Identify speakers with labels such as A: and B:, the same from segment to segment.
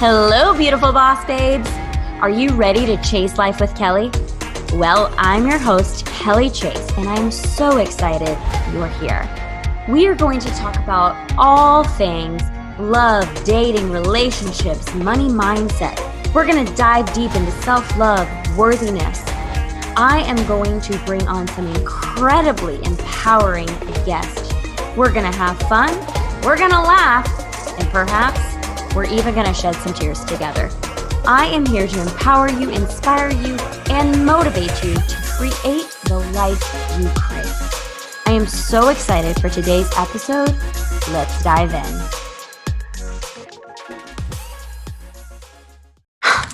A: Hello, beautiful boss babes. Are you ready to chase life with Kelly? Well, I'm your host, Kelly Chase, and I'm so excited you're here. We are going to talk about all things love, dating, relationships, money mindset. We're going to dive deep into self-love, worthiness. I am going to bring on some incredibly empowering guests. We're going to have fun, we're going to laugh, and perhaps we're even going to shed some tears together. I am here to empower you, inspire you, and motivate you to create the life you crave. I am so excited for today's episode. Let's dive in.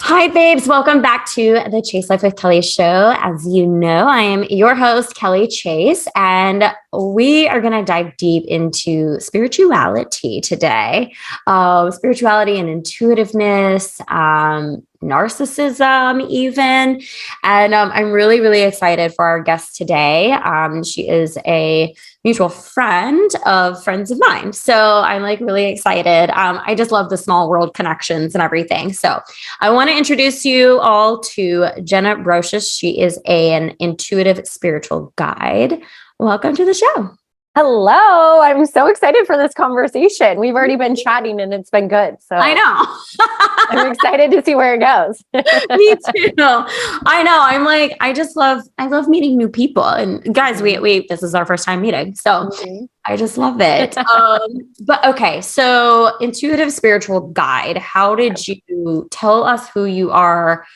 A: Hi, babes. Welcome back to the Chase Life with Kelly show. As you know, I am your host, Kelly Chase, and we are going to dive deep into spirituality today. Spirituality and intuitiveness, narcissism even. And I'm really, really excited for our guest today. She is a mutual friend of friends of mine. So I'm like really excited. I just love the small world connections and everything. So I want to introduce you all to Jenna Brocious. She is an intuitive spiritual guide. Welcome to the show.
B: Hello. I'm so excited for this conversation. We've already been chatting and it's been good. So
A: I know.
B: I'm excited to see where it goes.
A: Me too. I know. I love meeting new people. And guys, this is our first time meeting. So I just love it. But okay. So intuitive spiritual guide, how did you tell us who you are,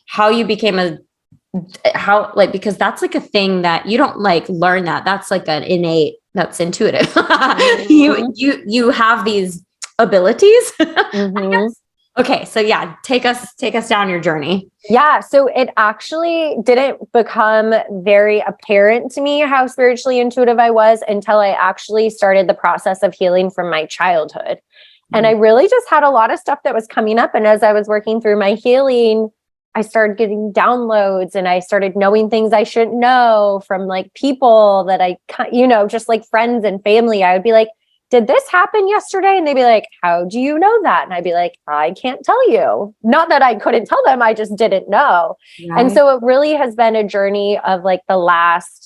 A: how you became because that's like a thing that you don't like learn that's like an innate, that's intuitive. You have these abilities. I guess. Okay. So yeah, take us down your journey.
B: Yeah. So it actually didn't become very apparent to me how spiritually intuitive I was until I actually started the process of healing from my childhood. And I really just had a lot of stuff that was coming up. And as I was working through my healing, I started getting downloads and I started knowing things I shouldn't know from like people that just like friends and family. I would be like, did this happen yesterday? And they'd be like, how do you know that? And I'd be like, I can't tell you. Not that I couldn't tell them, I just didn't know. Right. And so it really has been a journey of like the last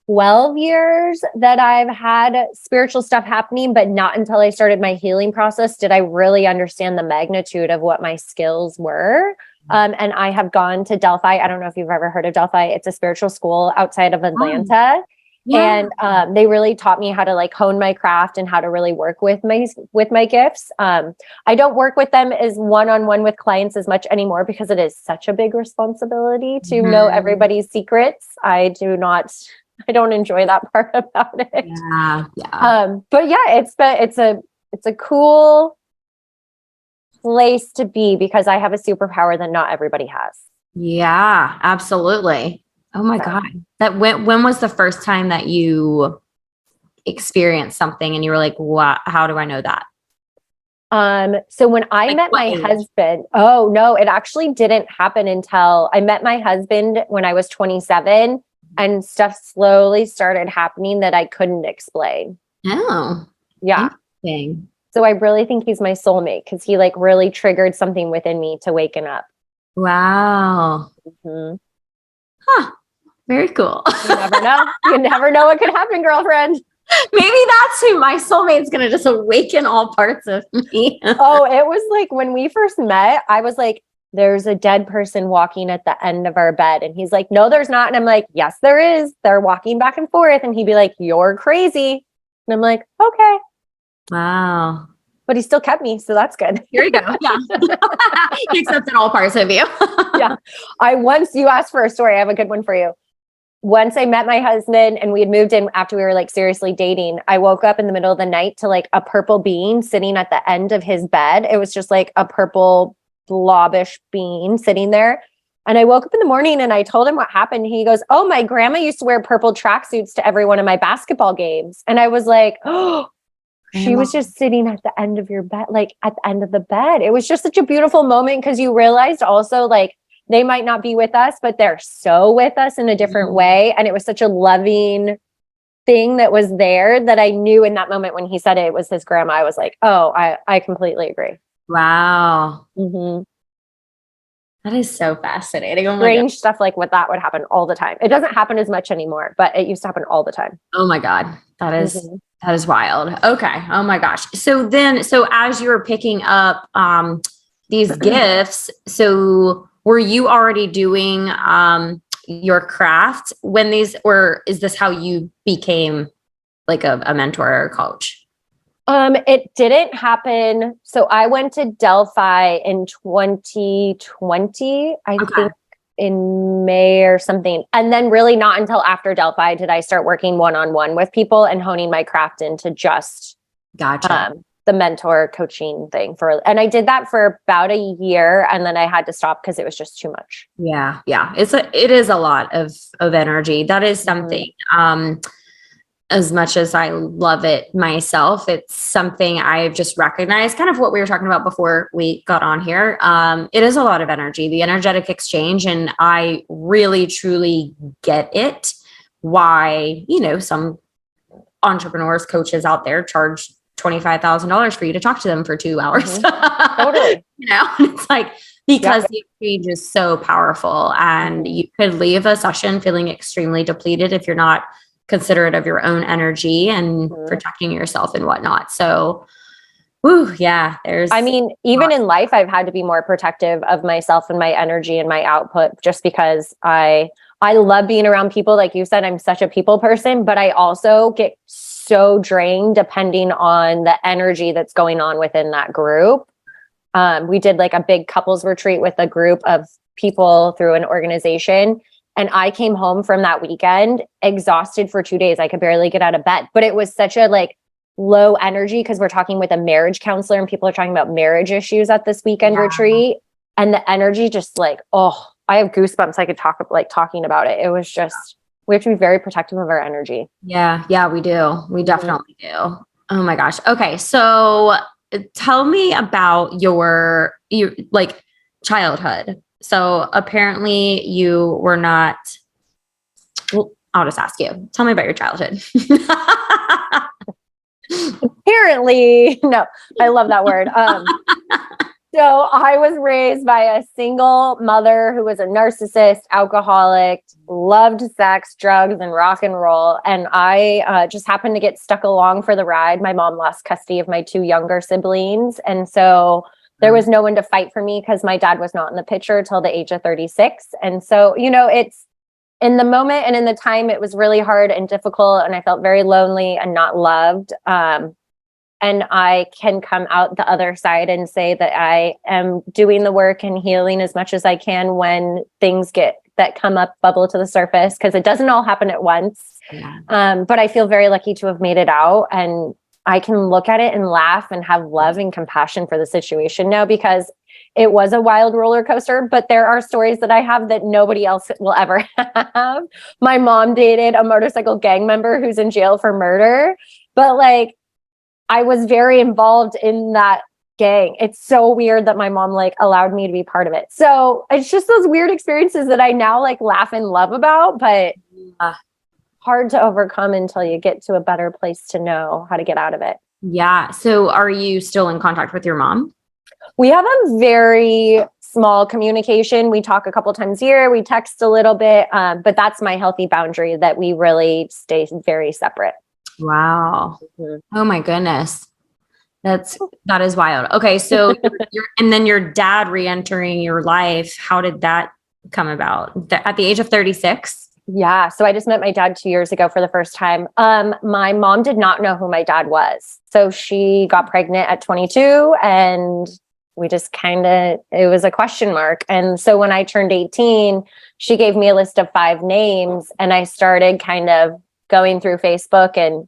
B: 12 years that I've had spiritual stuff happening, but not until I started my healing process did I really understand the magnitude of what my skills were. And I have gone to Delphi. I don't know if you've ever heard of Delphi. It's a spiritual school outside of Atlanta. Oh. Yeah. And they really taught me how to like hone my craft and how to really work with my gifts. I don't work with them as one-on-one with clients as much anymore because it is such a big responsibility to know everybody's secrets. I don't enjoy that part about it. Yeah. But yeah, it's a cool place to be because I have a superpower that not everybody has.
A: Yeah, absolutely. Oh my God. When was the first time that you experienced something and you were like, wow, how do I know that?
B: So when I met my husband, oh no, it actually didn't happen until I met my husband when I was 27. And stuff slowly started happening that I couldn't explain.
A: Oh,
B: yeah.
A: Interesting.
B: So I really think he's my soulmate because he like really triggered something within me to waken up.
A: Wow. Mm-hmm. Huh. Very cool.
B: You never know. You never know what could happen, girlfriend.
A: Maybe that's who my soulmate's going to just awaken all parts of me.
B: Oh, it was like when we first met, I was like, there's a dead person walking at the end of our bed. And he's like, no, there's not. And I'm like, yes, there is. They're walking back and forth. And he'd be like, you're crazy. And I'm like, okay.
A: Wow.
B: But he still kept me. So that's good.
A: Here you go. Yeah. He accepted all parts of you.
B: Yeah. Once you asked for a story, I have a good one for you. Once I met my husband and we had moved in after we were like seriously dating, I woke up in the middle of the night to like a purple being sitting at the end of his bed. It was just like a purple blobbish being sitting there. And I woke up in the morning and I told him what happened. He goes, oh, my grandma used to wear purple tracksuits to every one of my basketball games. And I was like, oh, she was just sitting at the end of your bed, like at the end of the bed. It was just such a beautiful moment because you realized also like they might not be with us, but they're so with us in a different way. And it was such a loving thing that was there that I knew in that moment when he said it was his grandma. I was like, oh, I completely agree.
A: Wow.
B: Mm-hmm.
A: That is so fascinating. Oh my God.
B: Strange stuff like what that would happen all the time. It doesn't happen as much anymore, but it used to happen all the time.
A: Oh my God.
B: Mm-hmm.
A: That is wild. Okay. Oh my gosh. So as you were picking up these gifts, so were you already doing your craft when these, or is this how you became like a mentor or a coach?
B: It didn't happen. So I went to Delphi in 2020, I
A: Okay.
B: think in May or something. And then really not until after Delphi did I start working one-on-one with people and honing my craft into just
A: Gotcha.
B: the mentor coaching thing and I did that for about a year and then I had to stop because it was just too much.
A: Yeah. Yeah. It is a lot of energy. That is something. As much as I love it myself, it's something I've just recognized, kind of what we were talking about before we got on here. It is a lot of energy, the energetic exchange. And I really, truly get it. Why, some entrepreneurs, coaches out there charge $25,000 for you to talk to them for 2 hours.
B: Totally.
A: It's like, because the exchange is so powerful and you could leave a session feeling extremely depleted if you're not considerate of your own energy and protecting yourself and whatnot. So, yeah,
B: even in life, I've had to be more protective of myself and my energy and my output just because I love being around people. Like you said, I'm such a people person, but I also get so drained depending on the energy that's going on within that group. We did like a big couples retreat with a group of people through an organization. And I came home from that weekend exhausted for 2 days. I could barely get out of bed, but it was such a low energy because we're talking with a marriage counselor and people are talking about marriage issues at this weekend retreat. And the energy just I have goosebumps. I could talking about it. It was just, we have to be very protective of our energy.
A: Yeah. Yeah, we do. We definitely do. Oh my gosh. Okay. So tell me about your childhood. So apparently you were not, well, I'll just ask you, tell me about your childhood.
B: Apparently, no, I love that word. So I was raised by a single mother who was a narcissist, alcoholic, loved sex, drugs, and rock and roll. And I just happened to get stuck along for the ride. My mom lost custody of my 2 younger siblings. And so there was no one to fight for me because my dad was not in the picture till the age of 36. And so, it's in the moment and in the time, it was really hard and difficult. And I felt very lonely and not loved. And I can come out the other side and say that I am doing the work and healing as much as I can when things that come up, bubble to the surface, because it doesn't all happen at once. Yeah. But I feel very lucky to have made it out. And I can look at it and laugh and have love and compassion for the situation now, because it was a wild roller coaster, but there are stories that I have that nobody else will ever have. My mom dated a motorcycle gang member who's in jail for murder, but I was very involved in that gang. It's so weird that my mom allowed me to be part of it. So it's just those weird experiences that I now laugh and love about, but hard to overcome until you get to a better place to know how to get out of it.
A: Yeah. So are you still in contact with your mom?
B: We have a very small communication. We talk a couple times a year. We text a little bit, but that's my healthy boundary, that we really stay very separate.
A: Wow. Oh my goodness. That is wild. Okay. So and then your dad re-entering your life. How did that come about at the age of 36?
B: Yeah. So I just met my dad 2 years ago for the first time. My mom did not know who my dad was. So she got pregnant at 22 and we just it was a question mark. And so when I turned 18, she gave me a list of 5 names and I started kind of going through Facebook and,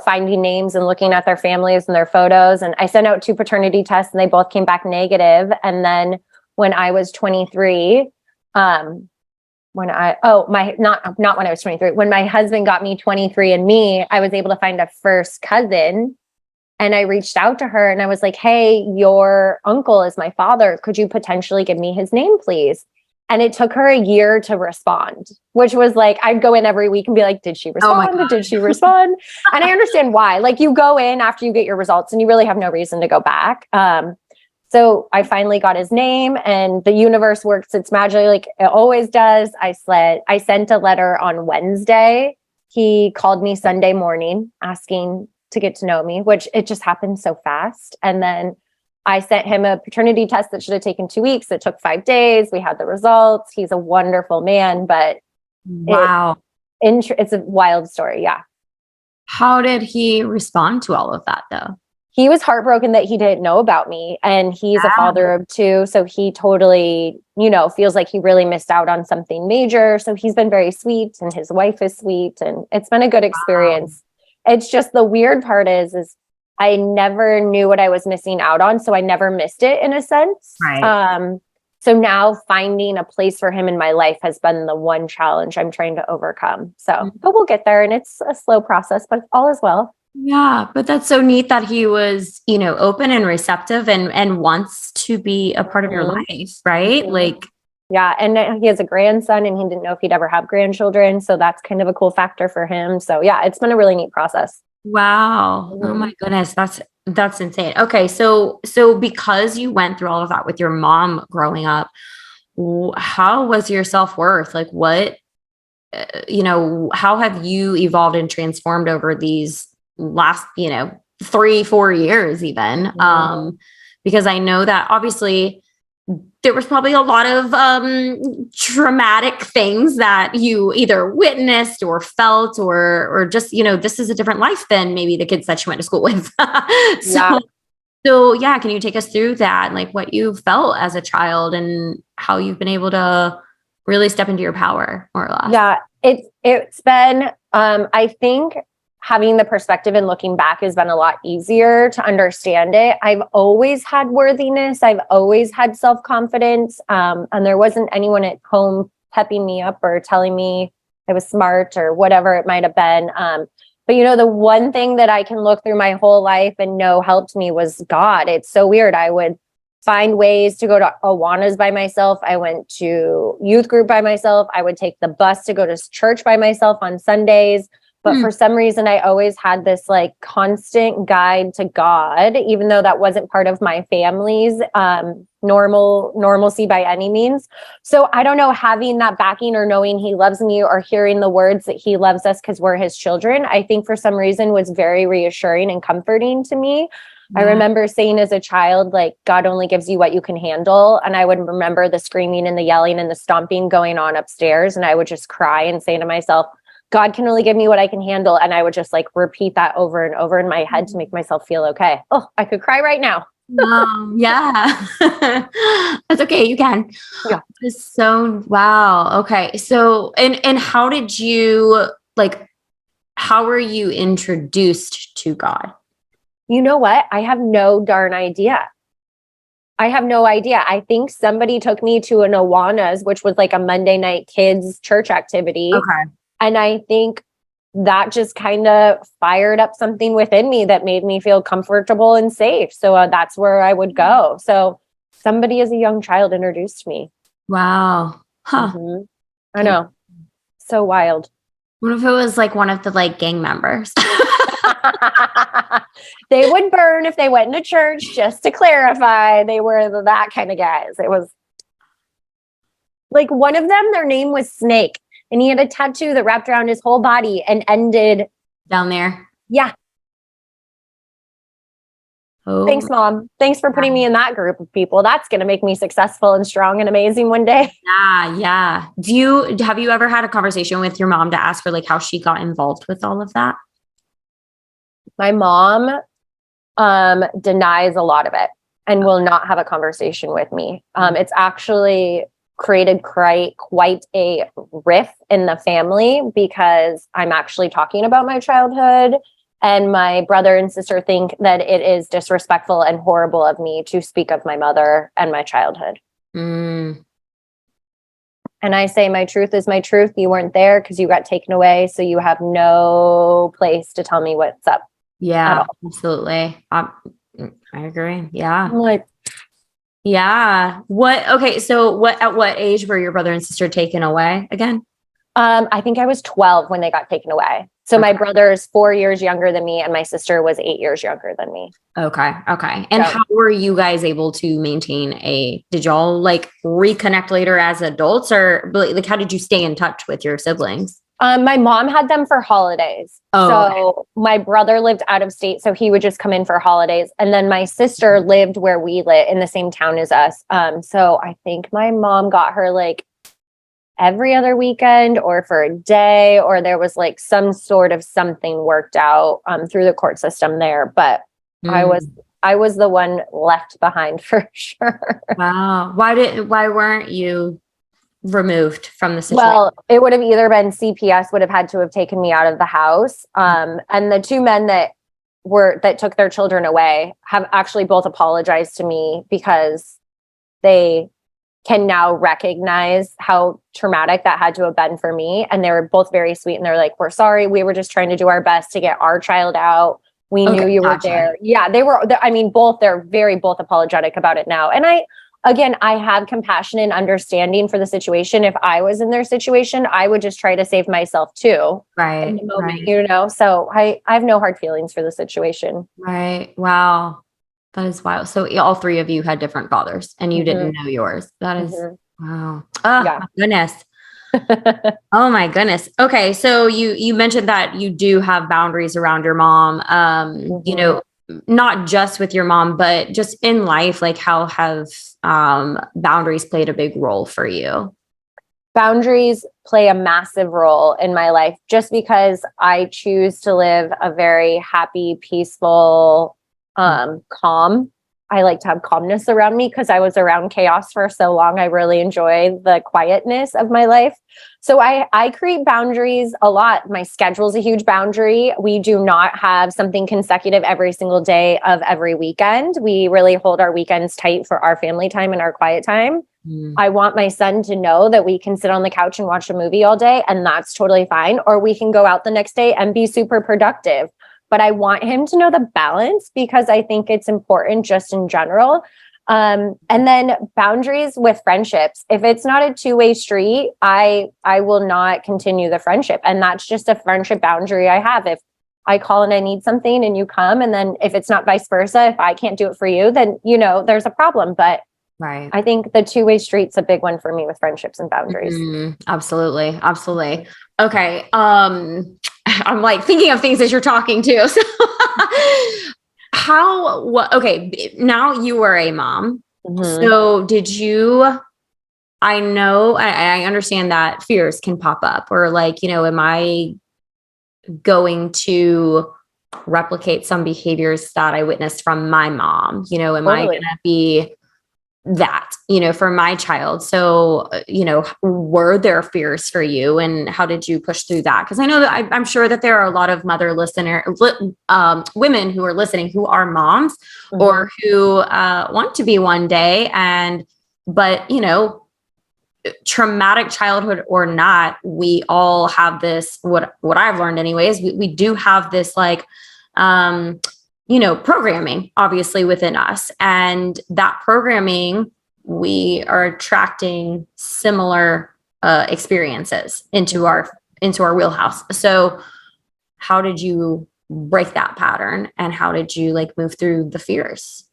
B: finding names and looking at their families and their photos. And I sent out 2 paternity tests and they both came back negative. And then when I was 23, not when I was 23, when my husband got me 23andMe, I was able to find a first cousin. And I reached out to her and I was like, hey, your uncle is my father. Could you potentially give me his name, please? And it took her a year to respond, which was I'd go in every week and be like, did she respond? Did she respond? And I understand why. You go in after you get your results and you really have no reason to go back. So I finally got his name, and the universe works its magic like it always does. I sent a letter on Wednesday. He called me Sunday morning asking to get to know me, which it just happened so fast. And then I sent him a paternity test that should have taken 2 weeks. It took 5 days. We had the results. He's a wonderful man, but
A: Wow.
B: it's a wild story. Yeah.
A: How did he respond to all of that though?
B: He was heartbroken that he didn't know about me, and he's a father of 2. So he totally, feels like he really missed out on something major. So he's been very sweet, and his wife is sweet, and it's been a good experience. Wow. It's just the weird part is I never knew what I was missing out on. So I never missed it in a sense.
A: Right.
B: So now finding a place for him in my life has been the one challenge I'm trying to overcome. So, but we'll get there, and it's a slow process, but all is well.
A: Yeah, but that's so neat that he was, open and receptive and wants to be a part of your life, right? Like,
B: yeah. And he has a grandson, and he didn't know if he'd ever have grandchildren. So that's kind of a cool factor for him. So yeah, it's been a really neat process.
A: wow. Oh my goodness. That's insane. Okay. So because you went through all of that with your mom growing up, how was your self-worth? Like what, how have you evolved and transformed over these last 3-4 years even because I know that obviously there was probably a lot of traumatic things that you either witnessed or felt or just this is a different life than maybe the kids that you went to school with. So yeah, can you take us through that, like what you felt as a child and how you've been able to really step into your power, more or less?
B: Yeah, it's been I think having the perspective and looking back has been a lot easier to understand it. I've always had worthiness. I've always had self-confidence. And there wasn't anyone at home pepping me up or telling me I was smart or whatever it might have been. But the one thing that I can look through my whole life and know helped me was God. It's so weird. I would find ways to go to Awanas by myself. I went to youth group by myself. I would take the bus to go to church by myself on Sundays. But for some reason, I always had this like constant guide to God, even though that wasn't part of my family's normalcy by any means. So I don't know, having that backing or knowing he loves me or hearing the words that he loves us because we're his children, I think for some reason was very reassuring and comforting to me. Yeah. I remember saying as a child, like, God only gives you what you can handle. And I would remember the screaming and the yelling and the stomping going on upstairs. And I would just cry and say to myself, God can only give me what I can handle. And I would just like repeat that over and over in my head to make myself feel okay. Oh, I could cry right now.
A: Yeah. That's okay. You can.
B: Yeah.
A: So, wow. Okay. So, and how did you how were you introduced to God?
B: You know what? I have no darn idea. I have no idea. I think somebody took me to an Awanas, which was like a Monday night kids church activity.
A: Okay.
B: And I think that just kind of fired up something within me that made me feel comfortable and safe. So that's where I would go. So somebody as a young child introduced me.
A: Wow. Huh.
B: Mm-hmm. I know. So wild.
A: What if it was like one of the gang members?
B: They would burn if they went into church, just to clarify. They were that kind of guys. It was like one of them, their name was Snake. And he had a tattoo that wrapped around his whole body and ended
A: down there.
B: Yeah.
A: Oh.
B: Thanks, Mom. Thanks for putting me in that group of people. That's going to make me successful and strong and amazing one day.
A: Yeah. Have you ever had a conversation with your mom to ask her how she got involved with all of that?
B: My mom denies a lot of it and will not have a conversation with me. It's actually created quite a riff in the family because I'm actually talking about my childhood, and my brother and sister think that it is disrespectful and horrible of me to speak of my mother and my childhood. And I say, my truth is my truth. You weren't there because you got taken away. So you have no place to tell me what's up.
A: Yeah, absolutely. I agree. Yeah.
B: I'm like,
A: yeah. So at what age were your brother and sister taken away again?
B: I think I was 12 when they got taken away. So my brother is 4 years younger than me and my sister was 8 years younger than me.
A: Okay. And how were you guys able to maintain did y'all like reconnect later as adults, or like how did you stay in touch with your siblings?
B: My mom had them for holidays. So my brother lived out of state, so he would just come in for holidays. And then my sister lived where we live in the same town as us. So I think my mom got her like every other weekend or for a day, or there was like some sort of something worked out through the court system there. But I was the one left behind for sure.
A: Wow. Why weren't you removed from the situation?
B: Well, it would have either been CPS would have had to have taken me out of the house. And the two men that took their children away have actually both apologized to me because they can now recognize how traumatic that had to have been for me. And they were both very sweet. And they're like, we're sorry. We were just trying to do our best to get our child out. We knew you were there. Yeah, they were. I mean, they're both apologetic about it now. And I have compassion and understanding for the situation. If I was in their situation, I would just try to save myself too.
A: Right.
B: In the moment, So I have no hard feelings for the situation.
A: Right. Wow. That is wild. So all three of you had different fathers and you didn't know yours. That is wow. Oh my goodness. Oh my goodness. Okay. So you mentioned that you do have boundaries around your mom. You know, not just with your mom, but just in life, like how have boundaries played a big role for you?
B: Boundaries play a massive role in my life just because I choose to live a very happy, peaceful, calm. I like to have calmness around me because I was around chaos for so long. I really enjoy the quietness of my life. So I create boundaries a lot. My schedule is a huge boundary. We do not have something consecutive every single day of every weekend. We really hold our weekends tight for our family time and our quiet time. I want my son to know that we can sit on the couch and watch a movie all day, and that's totally fine. Or we can go out the next day and be super productive. But I want him to know the balance because I think it's important just in general. And then boundaries with friendships. If it's not a two-way street, I will not continue the friendship. And that's just a friendship boundary I have. If I call and I need something and you come, and then if it's not vice versa, if I can't do it for you, then, there's a problem. But I think the two-way street's a big one for me with friendships and boundaries.
A: Absolutely. Absolutely. Okay. I'm like thinking of things as you're talking too. So okay. Now you are a mom. So I know, I understand that fears can pop up or like, am I going to replicate some behaviors that I witnessed from my mom? Am I going to be that, for my child? So, were there fears for you and how did you push through that? Because I know that I'm sure that there are a lot of women who are listening who are moms or who want to be one day. But traumatic childhood or not, we all have this, what I've learned anyways, we do have this like, programming obviously within us, and that programming, we are attracting similar experiences into our wheelhouse. So how did you break that pattern and how did you like move through the fears?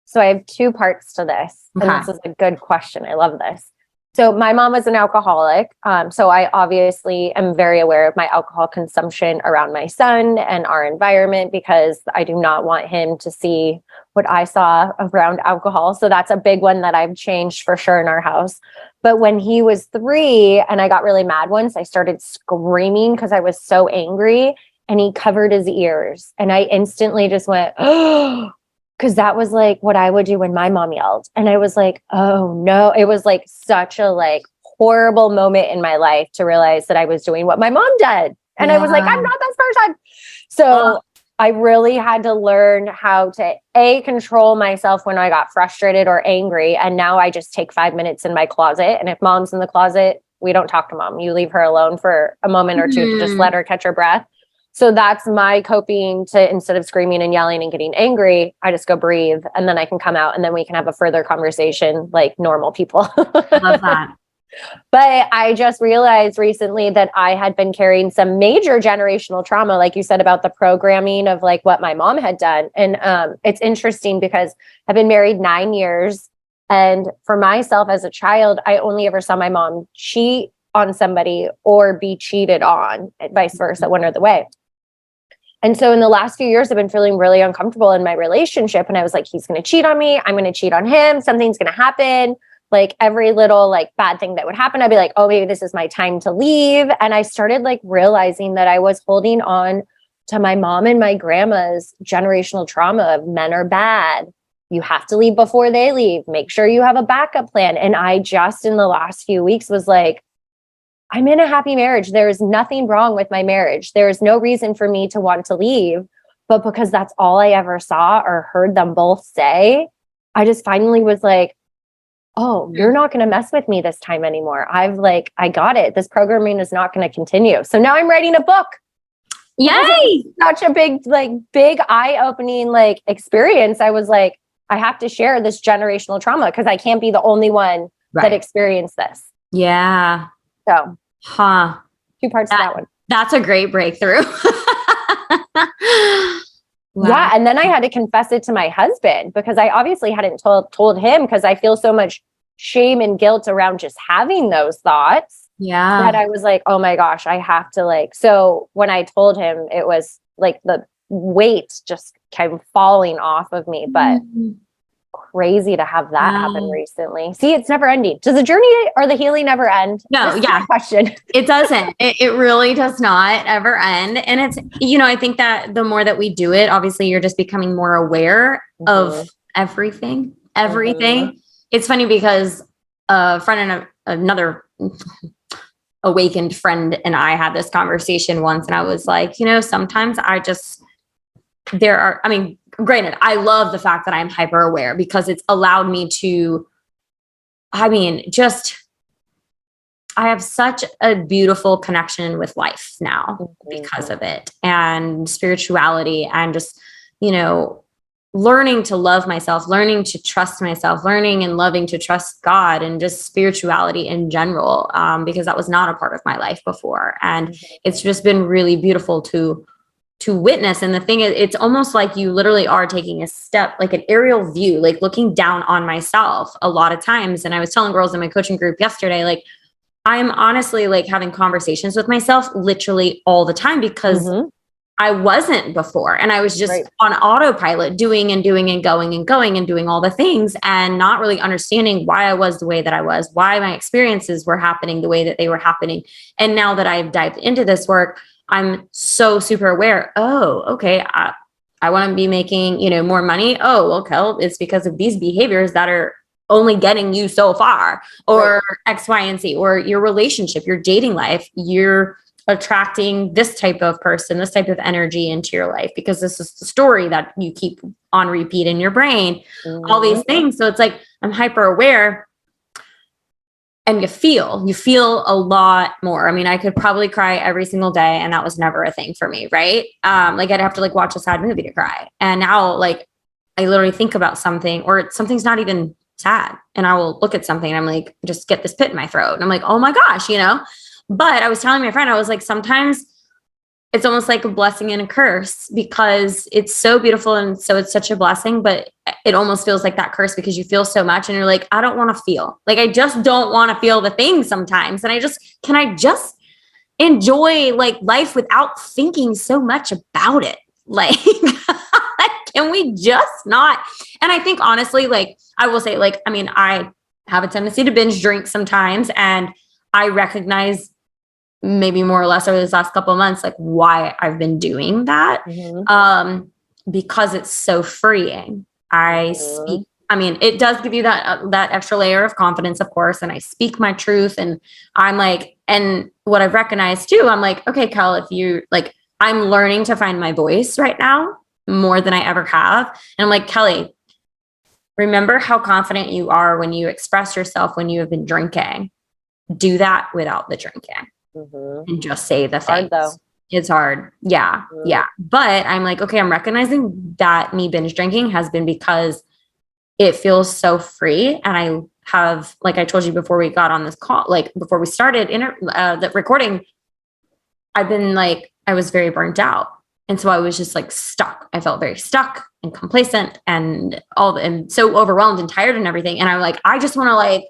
B: So I have two parts to this. And this is a good question. I love this. So my mom was an alcoholic. So I obviously am very aware of my alcohol consumption around my son and our environment because I do not want him to see what I saw around alcohol. So that's a big one that I've changed for sure in our house. But when he was 3 and I got really mad once, I started screaming because I was so angry and he covered his ears. And I instantly just went, oh, because that was like what I would do when my mom yelled. And I was like, oh no, it was like such a like horrible moment in my life to realize that I was doing what my mom did. And I was like, I'm not this person. So I really had to learn how to control myself when I got frustrated or angry. And now I just take 5 minutes in my closet. And if mom's in the closet, we don't talk to mom. You leave her alone for a moment or two to just let her catch her breath. So that's my coping to, instead of screaming and yelling and getting angry, I just go breathe and then I can come out and then we can have a further conversation like normal people.
A: Love that.
B: But I just realized recently that I had been carrying some major generational trauma, like you said, about the programming of like what my mom had done. And it's interesting because I've been married 9 years. And for myself as a child, I only ever saw my mom cheat on somebody or be cheated on, vice versa, one other way. And so in the last few years, I've been feeling really uncomfortable in my relationship. And I was like, he's going to cheat on me. I'm going to cheat on him. Something's going to happen. Like every little like bad thing that would happen, I'd be like, oh, maybe this is my time to leave. And I started like realizing that I was holding on to my mom and my grandma's generational trauma of men are bad. You have to leave before they leave. Make sure you have a backup plan. And I just in the last few weeks was like, I'm in a happy marriage. There is nothing wrong with my marriage. There is no reason for me to want to leave. But because that's all I ever saw or heard them both say, I just finally was like, oh, you're not going to mess with me this time anymore. I got it. This programming is not going to continue. So now I'm writing a book.
A: Yay!
B: Such a big eye-opening like experience. I was like, I have to share this generational trauma because I can't be the only one that experienced this.
A: Yeah.
B: So,
A: 2
B: parts to that one.
A: That's a great breakthrough. Wow.
B: Yeah. And then I had to confess it to my husband because I obviously hadn't told him because I feel so much shame and guilt around just having those thoughts.
A: Yeah.
B: That I was like, oh my gosh, I have to like, so when I told him, it was like the weight just came falling off of me, but crazy to have that happen recently. See, it's never ending. Does the journey or the healing never end?
A: No. Yeah.
B: Question.
A: It doesn't. It really does not ever end. And it's, I think that the more that we do it, obviously you're just becoming more aware of everything. It's funny because a friend and another awakened friend and I had this conversation once, and I was like, sometimes granted, I love the fact that I'm hyper aware because it's allowed me to, I have such a beautiful connection with life now because of it, and spirituality, and just, learning to love myself, learning to trust myself, learning and loving to trust God, and just spirituality in general, because that was not a part of my life before. And it's just been really beautiful to witness. And the thing is, it's almost like you literally are taking a step, like an aerial view, like looking down on myself a lot of times. And I was telling girls in my coaching group yesterday, like, I'm honestly like having conversations with myself literally all the time because I wasn't before. And I was just on autopilot doing and going and going and doing all the things and not really understanding why I was the way that I was, why my experiences were happening the way that they were happening. And now that I've dived into this work, I'm so super aware. Oh, okay. I want to be making, more money. Oh, okay. It's because of these behaviors that are only getting you so far, or X, Y, and Z, or your relationship, your dating life, you're attracting this type of person, this type of energy into your life because this is the story that you keep on repeat in your brain, all these things. So it's like, I'm hyper aware. And you feel a lot more. I mean, I could probably cry every single day, and that was never a thing for me. Right. Like I'd have to like watch a sad movie to cry. And now like, I literally think about something, or something's not even sad, and I will look at something and I'm like, just get this pit in my throat. And I'm like, oh my gosh, but I was telling my friend, I was like, sometimes it's almost like a blessing and a curse because it's so beautiful. And so it's such a blessing, but it almost feels like that curse because you feel so much and you're like, I don't want to feel, like, I just don't want to feel the thing sometimes. And can I just enjoy like life without thinking so much about it? Like, can we just not? And I think honestly, like, I will say, like, I mean, I have a tendency to binge drink sometimes, and I recognize maybe more or less over this last couple of months, like why I've been doing that. Because it's so freeing. It does give you that extra layer of confidence, of course. And I speak my truth, and I'm like, and what I've recognized too, I'm like, okay, Kel, if you like, I'm learning to find my voice right now more than I ever have. And I'm like, Kelly, remember how confident you are when you express yourself when you have been drinking. Do that without the drinking. And just say the things. Hard, though. It's hard. Yeah. Yeah. But I'm like, okay, I'm recognizing that me binge drinking has been because it feels so free. And have, like I told you before we got on this call, like before we started the recording, I was very burnt out. And so I was just like stuck. I felt very stuck and complacent and so overwhelmed and tired and everything. And I'm like, I just want to like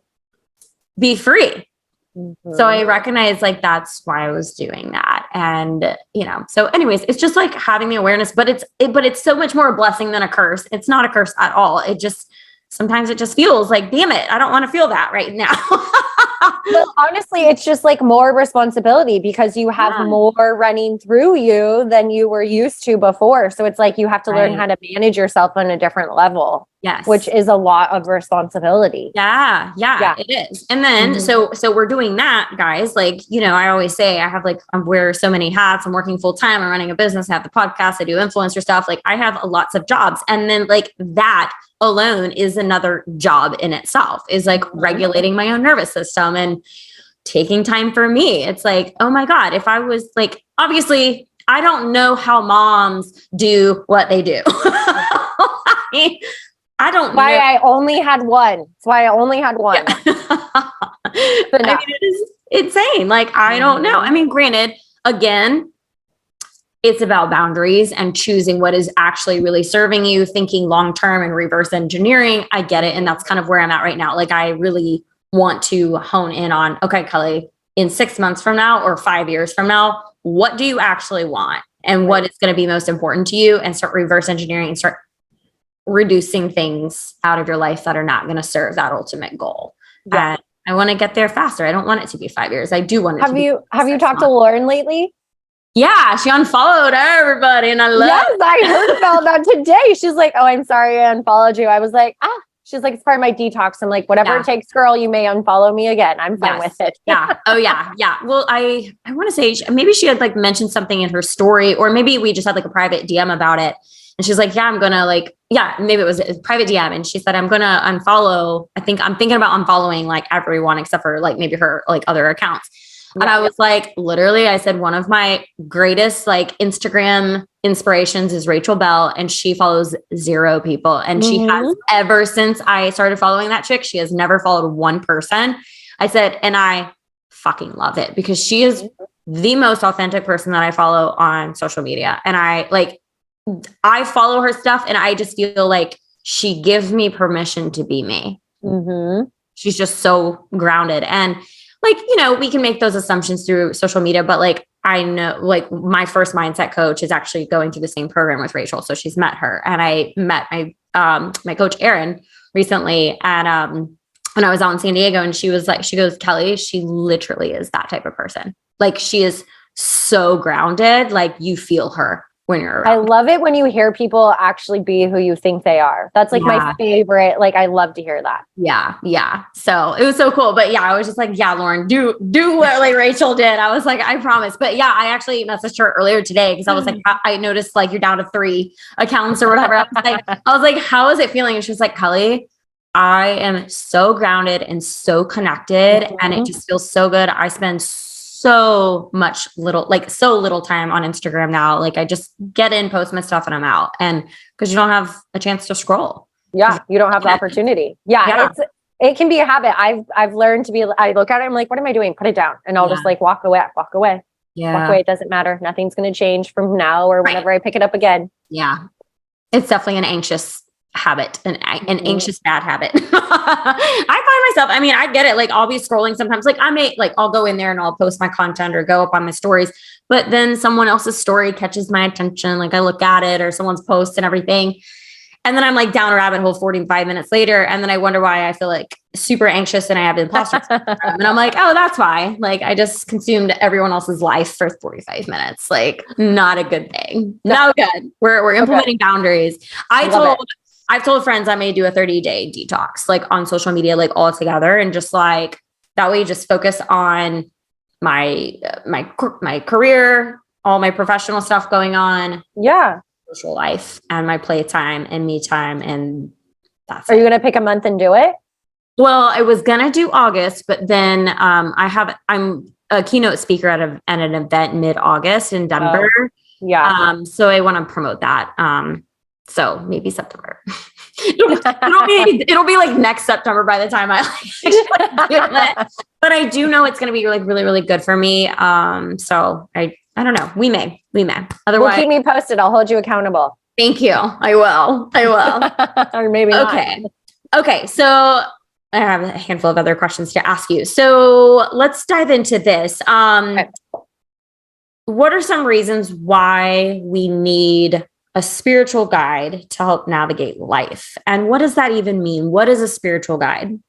A: be free. Mm-hmm. So I recognize like that's why I was doing that. And, so anyways, it's just like having the awareness, but it's so much more a blessing than a curse. It's not a curse at all. Sometimes it just feels like, damn it, I don't want to feel that right now.
B: Well, honestly, it's just like more responsibility because you have more running through you than you were used to before. So it's like you have to learn how to manage yourself on a different level.
A: Yes.
B: Which is a lot of responsibility.
A: Yeah, it is. And then, so we're doing that, guys. Like, I always say I have I wear so many hats. I'm working full time. I'm running a business. I have the podcast. I do influencer stuff. Like I have lots of jobs. And then like that alone is another job in itself, is like regulating my own nervous system and taking time for me. It's like, oh my God, if I was like, obviously I don't know how moms do what they do. I don't know.
B: I only had one. That's why I only had one.
A: Yeah. It is insane. Like, I don't know. I mean, granted, again, it's about boundaries and choosing what is actually really serving you, thinking long-term and reverse engineering. I get it. And that's kind of where I'm at right now. Like, I really want to hone in on, okay, Kelly, in 6 months from now or 5 years from now, what do you actually want? And what is going to be most important to you? And start reverse engineering and start reducing things out of your life that are not going to serve that ultimate goal. Yeah. And I want to get there faster. I don't want it to be 5 years. I do want it
B: Have you talked to Lauren lately?
A: Yeah, she unfollowed everybody and I love
B: Yes, I heard about that today. She's like, oh, I'm sorry I unfollowed you. I was like, she's like, it's part of my detox. I'm like, whatever it takes, girl, you may unfollow me again. I'm fine with it.
A: Yeah. Oh yeah. Yeah. Well, I want to say maybe she had like mentioned something in her story, or maybe we just had like a private DM about it. And she's like, yeah, I'm going to maybe it was a private DM. And she said, I'm going to unfollow. I'm thinking about unfollowing like everyone except for like maybe her like other accounts. And I was like, literally, I said, one of my greatest like Instagram inspirations is Rachel Bell, and she follows 0 people. And she has, ever since I started following that chick, she has never followed one person. I said, and I fucking love it because she is the most authentic person that I follow on social media. And I follow her stuff and I just feel like she gives me permission to be me. Mm-hmm. She's just so grounded. And like, we can make those assumptions through social media, but like, I know like my first mindset coach is actually going through the same program with Rachel. So she's met her, and I met my coach, Erin, recently when I was out in San Diego, and she goes, Kelly, she literally is that type of person. Like she is so grounded. Like you feel her when you're around.
B: I love it when you hear people actually be who you think they are. That's like my favorite. Like, I love to hear that.
A: Yeah. Yeah. So it was so cool. But yeah, I was just like, yeah, Lauren, do what like Rachel did. I was like, I promise. But yeah, I actually messaged her earlier today because I was like, I noticed like you're down to 3 accounts or whatever. I was like, how is it feeling? And she was like, Kelly, I am so grounded and so connected, and it just feels so good. I spend so little time on Instagram now. Like I just get in, post my stuff, and I'm out. And because you don't have a chance to scroll.
B: Yeah. You don't have the opportunity. Yeah. It can be a habit. I've learned to be, I look at it, I'm like, what am I doing? Put it down. And I'll just like walk away. Yeah. Walk away. It doesn't matter. Nothing's going to change from now or whenever I pick it up again. Yeah.
A: It's definitely an anxious habit, an anxious bad habit. I find myself, I mean, I get it. Like I'll be scrolling sometimes, like I'll go in there and I'll post my content or go up on my stories, but then someone else's story catches my attention. Like I look at it, or someone's post and everything. And then I'm like down a rabbit hole 45 minutes later. And then I wonder why I feel like super anxious and I have imposter syndrome. And I'm like, oh, that's why. Like I just consumed everyone else's life for 45 minutes. Like not a good thing. No good. We're implementing boundaries. I've told friends I may do a 30-day detox, like on social media, like all together. And just like, that way just focus on my career, all my professional stuff going on.
B: Yeah.
A: Social life and my playtime and me time. And that's
B: Are you going to pick a month and do it?
A: Well, I was going to do August, but then I'm a keynote speaker at an event mid-August in Denver.
B: Yeah.
A: So I want to promote that. So maybe September. it'll be like next September by the time I actually do it. But I do know it's going to be like really, really good for me. So I don't know. We may. Otherwise,
B: keep me posted. I'll hold you accountable.
A: Thank you. I will.
B: Or maybe not.
A: Okay. So I have a handful of other questions to ask you. So let's dive into this. Okay. What are some reasons why we need a spiritual guide to help navigate life? And what does that even mean? What is a spiritual guide?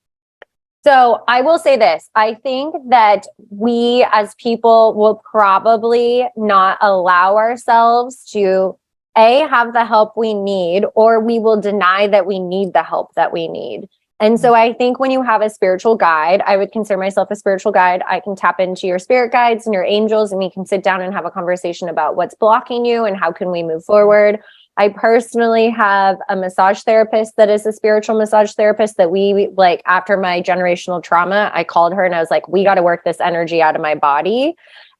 B: So I will say this. I think that we as people will probably not allow ourselves to have the help we need, or we will deny that we need the help that we need. And so I think when you have a spiritual guide, I would consider myself a spiritual guide. I can tap into your spirit guides and your angels, and we can sit down and have a conversation about what's blocking you and how can we move forward. I personally have a massage therapist that is a spiritual massage therapist that we like after my generational trauma, I called her and I was like, we got to work this energy out of my body.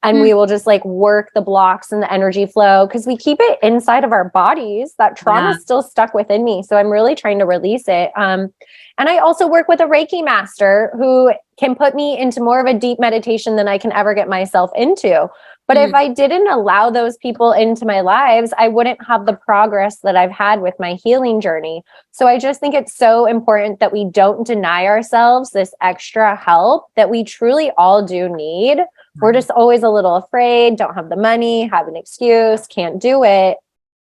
B: And we will just like work the blocks and the energy flow because we keep it inside of our bodies. That trauma is still stuck within me. So I'm really trying to release it. And I also work with a Reiki master who can put me into more of a deep meditation than I can ever get myself into. But if I didn't allow those people into my lives, I wouldn't have the progress that I've had with my healing journey. So I just think it's so important that we don't deny ourselves this extra help that we truly all do need. We're just always a little afraid, don't have the money, have an excuse, can't do it.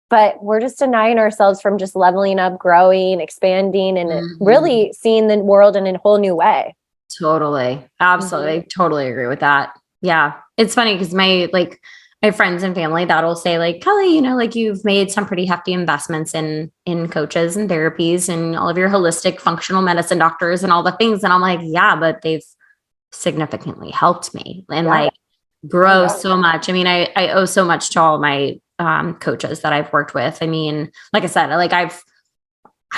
B: But we're just denying ourselves from just leveling up, growing, expanding, and really seeing the world in a whole new way.
A: Totally. Absolutely. Totally agree with that. Yeah. It's funny because my friends and family that'll say like, Kelly, like you've made some pretty hefty investments in coaches and therapies and all of your holistic functional medicine doctors and all the things. And I'm like, yeah, but they've significantly helped me and like grow so much. I mean, I owe so much to all my coaches that I've worked with. I mean, like I said, like I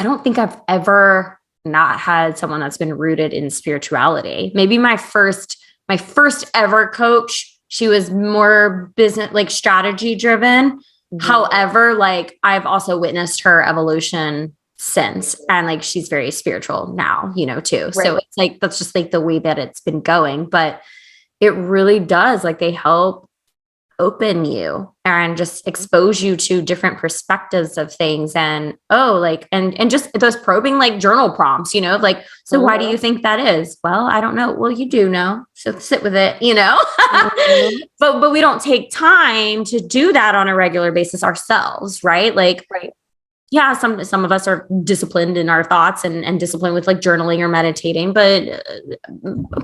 A: don't think I've ever not had someone that's been rooted in spirituality. Maybe my first ever coach, she was more business, like strategy driven. However, like I've also witnessed her evolution since, and like she's very spiritual now, too. Right. So it's like, that's just like the way that it's been going, but it really does, like they help open you and just expose you to different perspectives of things. And and just those probing like journal prompts, like, so why do you think that is? Well, I don't know. Well, you do know. So sit with it, but we don't take time to do that on a regular basis ourselves. Right. Like, yeah, some of us are disciplined in our thoughts and disciplined with like journaling or meditating, but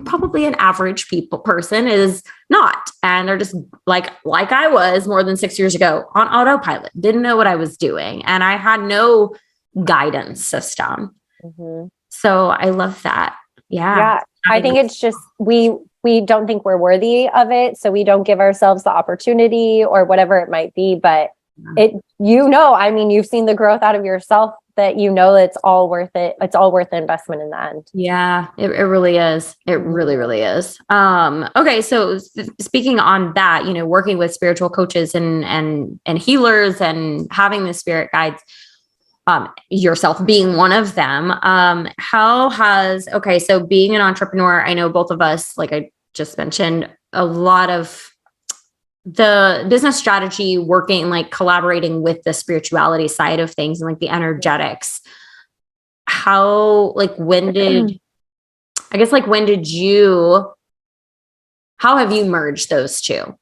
A: probably an average person is not. And they're just like I was more than 6 years ago on autopilot, didn't know what I was doing. And I had no guidance system. So I love that. Yeah.
B: I think it's just, we don't think we're worthy of it. So we don't give ourselves the opportunity or whatever it might be, but I mean, you've seen the growth out of yourself that it's all worth it. It's all worth the investment in the end.
A: Yeah, it really is. It really, really is. Okay. So speaking on that, working with spiritual coaches and healers and having the spirit guides, yourself being one of them, so being an entrepreneur, I know both of us, like I just mentioned, a lot of the business strategy working, like collaborating with the spirituality side of things and like the energetics. How have you merged those two?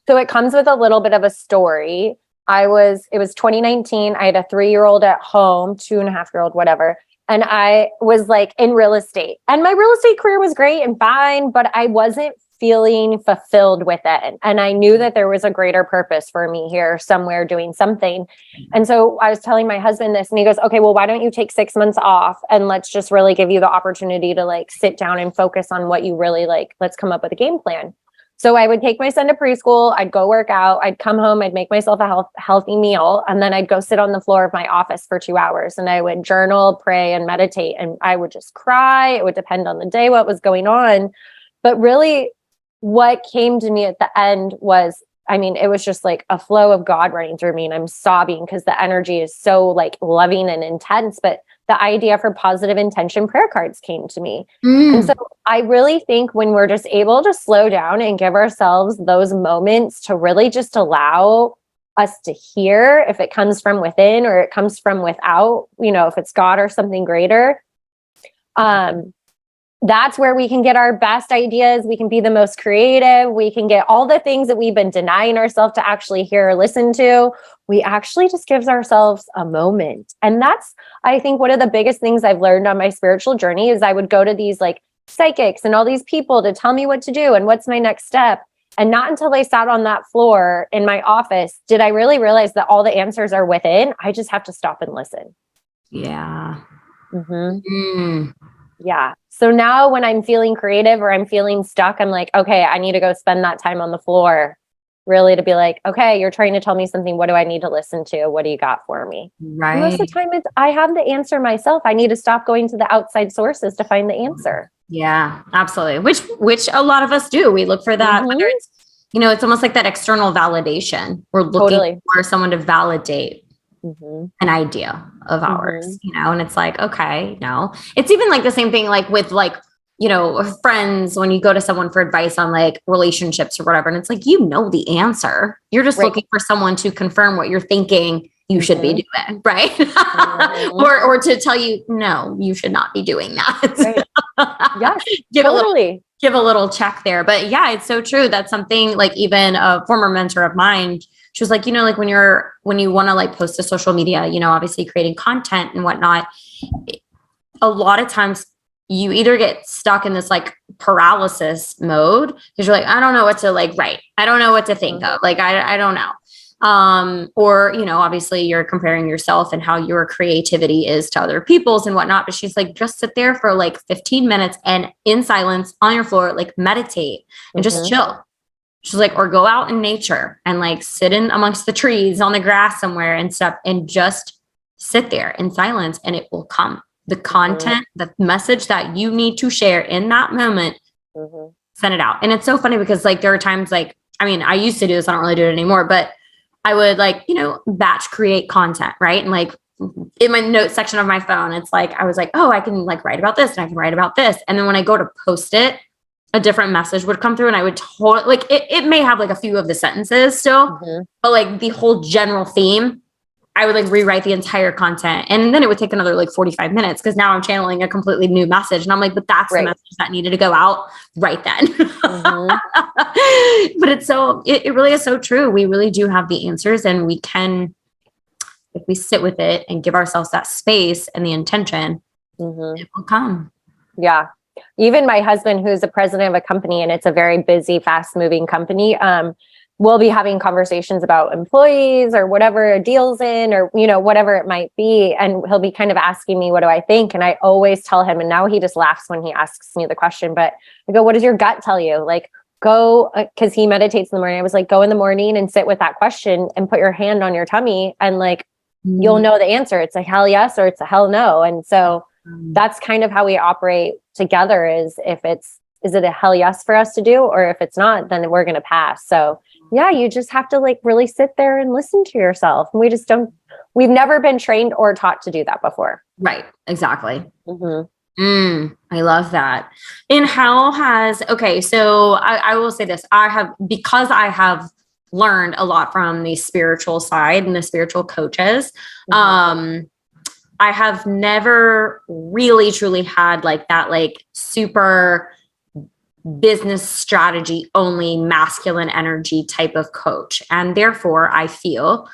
B: So it comes with a little bit of a story. It was 2019. I had a 3-year-old at home, 2.5-year-old, whatever. And I was like in real estate, and my real estate career was great and fine, but I wasn't feeling fulfilled with it. And I knew that there was a greater purpose for me here somewhere doing something. And so I was telling my husband this, and he goes, okay, well, why don't you take 6 months off and let's just really give you the opportunity to like sit down and focus on what you really like. Let's come up with a game plan. So I would take my son to preschool. I'd go work out. I'd come home. I'd make myself a healthy meal. And then I'd go sit on the floor of my office for 2 hours, and I would journal, pray, and meditate. And I would just cry. It would depend on the day, what was going on. But really, what came to me at the end was I mean, it was just like a flow of God running through me, and I'm sobbing because the energy is so like loving and intense. But the idea for positive intention prayer cards came to me. And so I really think when we're just able to slow down and give ourselves those moments to really just allow us to hear if it comes from within or it comes from without, if it's God or something greater, that's where we can get our best ideas. We can be the most creative. We can get all the things that we've been denying ourselves to actually hear or listen to. We actually just gives ourselves a moment. And that's, I think, one of the biggest things I've learned on my spiritual journey is I would go to these like psychics and all these people to tell me what to do and what's my next step. And not until I sat on that floor in my office did I really realize that all the answers are within. I just have to stop and listen.
A: Yeah.
B: Yeah. So now when I'm feeling creative or I'm feeling stuck, I'm like, okay, I need to go spend that time on the floor, really to be like, okay, you're trying to tell me something. What do I need to listen to? What do you got for me?
A: Right.
B: And most of the time I have the answer myself. I need to stop going to the outside sources to find the answer.
A: Yeah, absolutely. Which a lot of us do. We look for that, whether it's, it's almost like that external validation. We're looking for someone to validate an idea of ours, and it's like, okay, no, it's even like the same thing, like with like, friends, when you go to someone for advice on like relationships or whatever, and it's like, the answer. You're just looking for someone to confirm what you're thinking you should be doing, right? or to tell you, no, you should not be doing that.
B: Yes,
A: give a little check there. But yeah, it's so true. That's something like even a former mentor of mine, she was like, like when you want to like post to social media, obviously creating content and whatnot, a lot of times you either get stuck in this like paralysis mode because you're like, I don't know what to like write. I don't know what to think of. Like, I don't know. Or, obviously you're comparing yourself and how your creativity is to other people's and whatnot. But she's like, just sit there for like 15 minutes and in silence on your floor, like meditate and just chill. She's like, or go out in nature and like sit in amongst the trees on the grass somewhere and stuff and just sit there in silence and it will come. The content, the message that you need to share in that moment, send it out. And it's so funny because like there are times like, I used to do this. I don't really do it anymore, but I would like, batch create content, right? And like in my notes section of my phone, it's like, I was like, oh, I can like write about this and I can write about this. And then when I go to post it, a different message would come through and I would totally like, it may have like a few of the sentences still, but like the whole general theme, I would like rewrite the entire content. And then it would take another like 45 minutes because now I'm channeling a completely new message. And I'm like, but that's the message that needed to go out right then. But it really is so true. We really do have the answers and we can, if we sit with it and give ourselves that space and the intention, it will come.
B: Yeah. Even my husband, who's the president of a company, and it's a very busy, fast moving company, we'll be having conversations about employees or whatever deals in, or, whatever it might be. And he'll be kind of asking me, what do I think? And I always tell him, and now he just laughs when he asks me the question, but I go, what does your gut tell you? Like, go, because he meditates in the morning. I was like, go in the morning and sit with that question and put your hand on your tummy and like, you'll know the answer. It's a hell yes, or it's a hell no. And so that's kind of how we operate together is is it a hell yes for us to do? Or if it's not, then we're going to pass. So yeah, you just have to like really sit there and listen to yourself. And we've never been trained or taught to do that before.
A: Right. Exactly. I love that. And so I will say this, because I have learned a lot from the spiritual side and the spiritual coaches. I have never really truly had like that, like super business strategy only masculine energy type of coach. And therefore I feel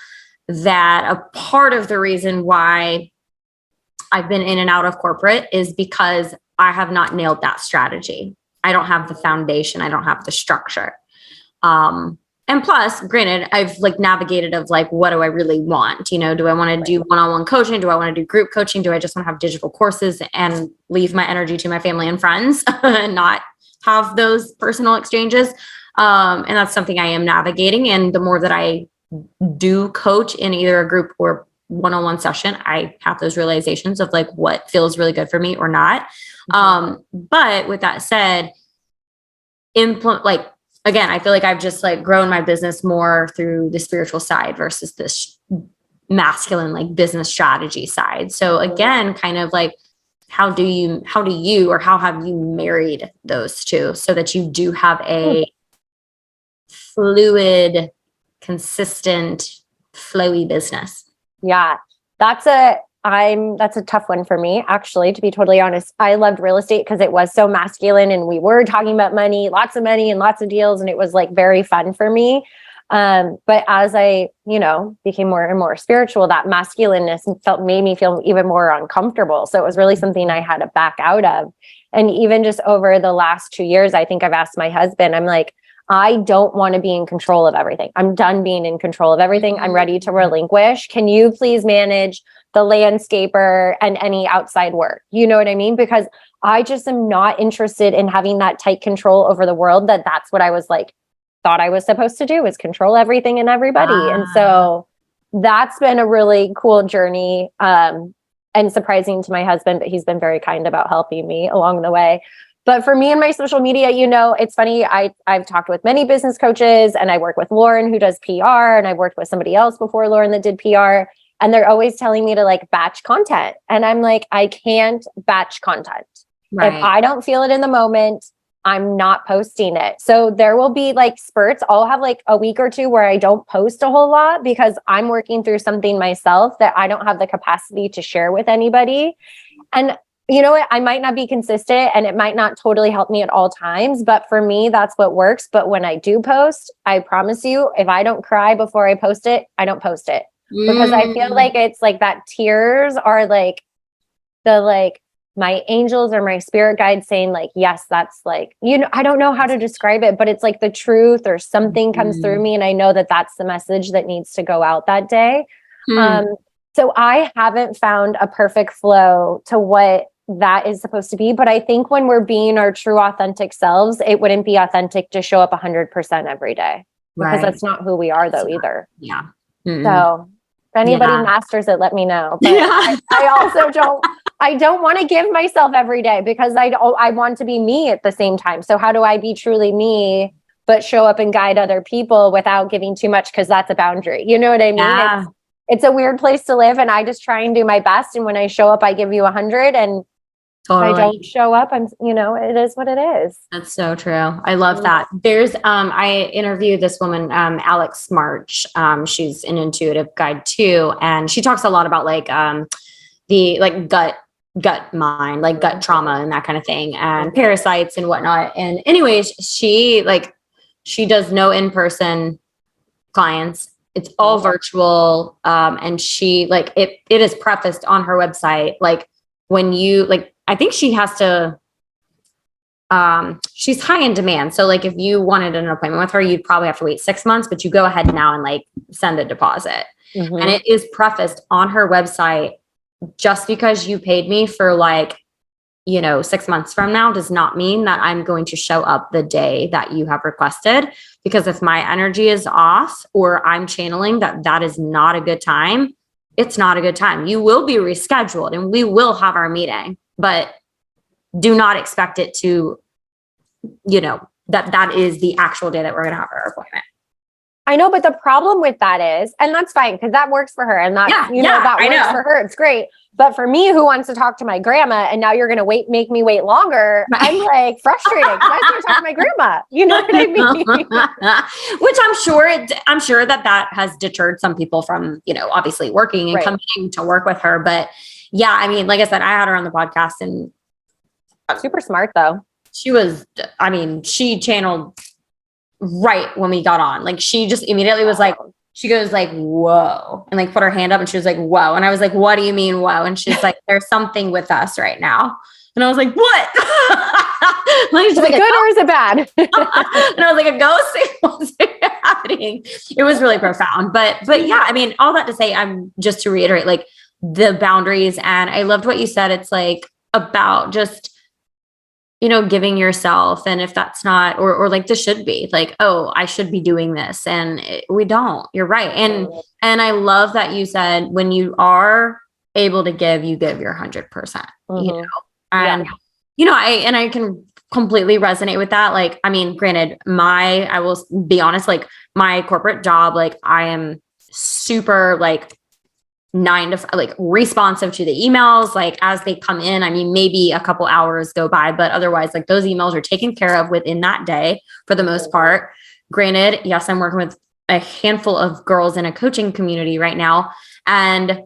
A: that a part of the reason why I've been in and out of corporate is because I have not nailed that strategy. I don't have the foundation. I don't have the structure. And plus, granted, I've like navigated of like, what do I really want? Do I want to do one-on-one coaching? Do I want to do group coaching? Do I just want to have digital courses and leave my energy to my family and friends and not have those personal exchanges? And that's something I am navigating. And the more that I do coach in either a group or one-on-one session, I have those realizations of like what feels really good for me or not. But with that said, again, I feel like I've just like grown my business more through the spiritual side versus this masculine, like business strategy side. So again, kind of like, how do you, or how have you married those two so that you do have a fluid, consistent, flowy business?
B: Yeah, that's a tough one for me, actually, to be totally honest. I loved real estate because it was so masculine and we were talking about money, lots of money and lots of deals. And it was like very fun for me. But as I, became more and more spiritual, that masculineness made me feel even more uncomfortable. So it was really something I had to back out of. And even just over the last 2 years, I think I've asked my husband, I'm like, I don't want to be in control of everything. I'm done being in control of everything. I'm ready to relinquish. Can you please manage the landscaper and any outside work? You know what I mean? Because I just am not interested in having that tight control over the world. That's what I was like, thought I was supposed to do, is control everything and everybody. And so that's been a really cool journey, and surprising to my husband, but he's been very kind about helping me along the way. But for me and my social media, it's funny. I've talked with many business coaches, and I work with Lauren, who does PR, and I've worked with somebody else before Lauren that did PR. And they're always telling me to like batch content. And I'm like, I can't batch content. Right. If I don't feel it in the moment, I'm not posting it. So there will be like spurts. I'll have like a week or two where I don't post a whole lot because I'm working through something myself that I don't have the capacity to share with anybody. And you know what? I might not be consistent and it might not totally help me at all times, but for me, that's what works. But when I do post, I promise you, if I don't cry before I post it, I don't post it. Because I feel like it's like that tears are like my angels or my spirit guide saying like, yes, that's like, I don't know how to describe it, but it's like the truth or something comes through me. And I know that that's the message that needs to go out that day. So I haven't found a perfect flow to what that is supposed to be. But I think when we're being our true authentic selves, it wouldn't be authentic to show up 100% every day, because that's not who we are though either.
A: Yeah.
B: So if anybody masters it, let me know. But I also don't want to give myself every day because I want to be me at the same time. So how do I be truly me, but show up and guide other people without giving too much? Because that's a boundary. You know what I mean?
A: Yeah.
B: It's a weird place to live, and I just try and do my best. And when I show up, I give you 100, and totally. If I don't show up, it is what it is.
A: That's so true. I love that. There's, I interviewed this woman, Alex March. She's an intuitive guide too. And she talks a lot about like, the like gut mind, like gut trauma and that kind of thing, and parasites and whatnot. And anyways, she does no in-person clients. It's all virtual. And she like, it is prefaced on her website. Like when you like, I think she has to, she's high in demand. So like if you wanted an appointment with her, you'd probably have to wait 6 months, but you go ahead now and like send a deposit. And it is prefaced on her website. Just because you paid me for like, 6 months from now does not mean that I'm going to show up the day that you have requested, because if my energy is off or I'm channeling that is not a good time, it's not a good time. You will be rescheduled and we will have our meeting, but do not expect it to, that is the actual day that we're going to have our appointment.
B: I know, but the problem with that is, and that's fine because that works for her, and that that works for her. It's great. But for me, who wants to talk to my grandma, and now you're going to make me wait longer, I'm like frustrated because I want to talk to my grandma. You know what I mean?
A: Which I'm sure that has deterred some people from, obviously working and coming to work with her. But yeah, I mean, like I said, I had her on the podcast, and
B: super smart though.
A: She channeled right when we got on. Like she just immediately was like, she goes like, whoa, and like put her hand up and she was like, whoa. And I was like, what do you mean, whoa? And she's like, there's something with us right now. And I was like, what?
B: Is it good or is it bad?
A: And I was like, a ghost? What's happening? It was really profound. But yeah, I mean, all that to say, just to reiterate, like the boundaries. And I loved what you said. It's like about just, giving yourself. And if that's not, or like this should be like, oh, I should be doing this. And we don't, you're right. And I love that you said, when you are able to give, you give your 100%, and, I can completely resonate with that. Like, I mean, granted, I will be honest, like my corporate job, like I am super like 9 to 5, like responsive to the emails, like as they come in. I mean, maybe a couple hours go by, but otherwise like those emails are taken care of within that day for the most part. Granted, yes, I'm working with a handful of girls in a coaching community right now. And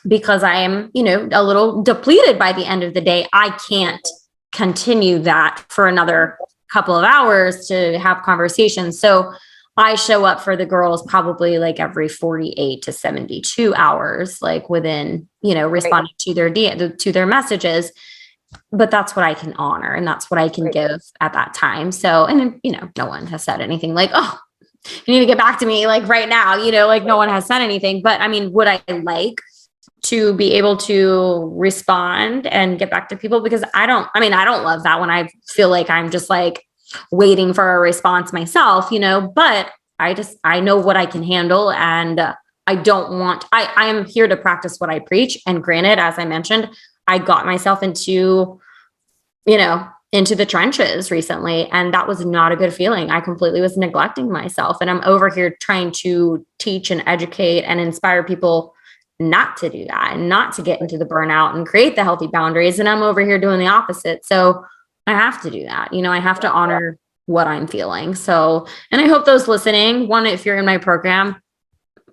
A: because I am, a little depleted by the end of the day, I can't continue that for another couple of hours to have conversations. So I show up for the girls probably like every 48 to 72 hours, like within, responding to their messages. But that's what I can honor and that's what I can give at that time. So, and no one has said anything like, oh, you need to get back to me like right now, like no one has said anything. But I mean, would I like to be able to respond and get back to people? Because I don't love that when I feel like I'm just like waiting for a response myself, but I know what I can handle. And I am here to practice what I preach. And granted, as I mentioned, I got myself into the trenches recently. And that was not a good feeling. I completely was neglecting myself. And I'm over here trying to teach and educate and inspire people not to do that and not to get into the burnout and create the healthy boundaries. And I'm over here doing the opposite. So I have to do that. I have to honor what I'm feeling. So, and I hope those listening, one, if you're in my program,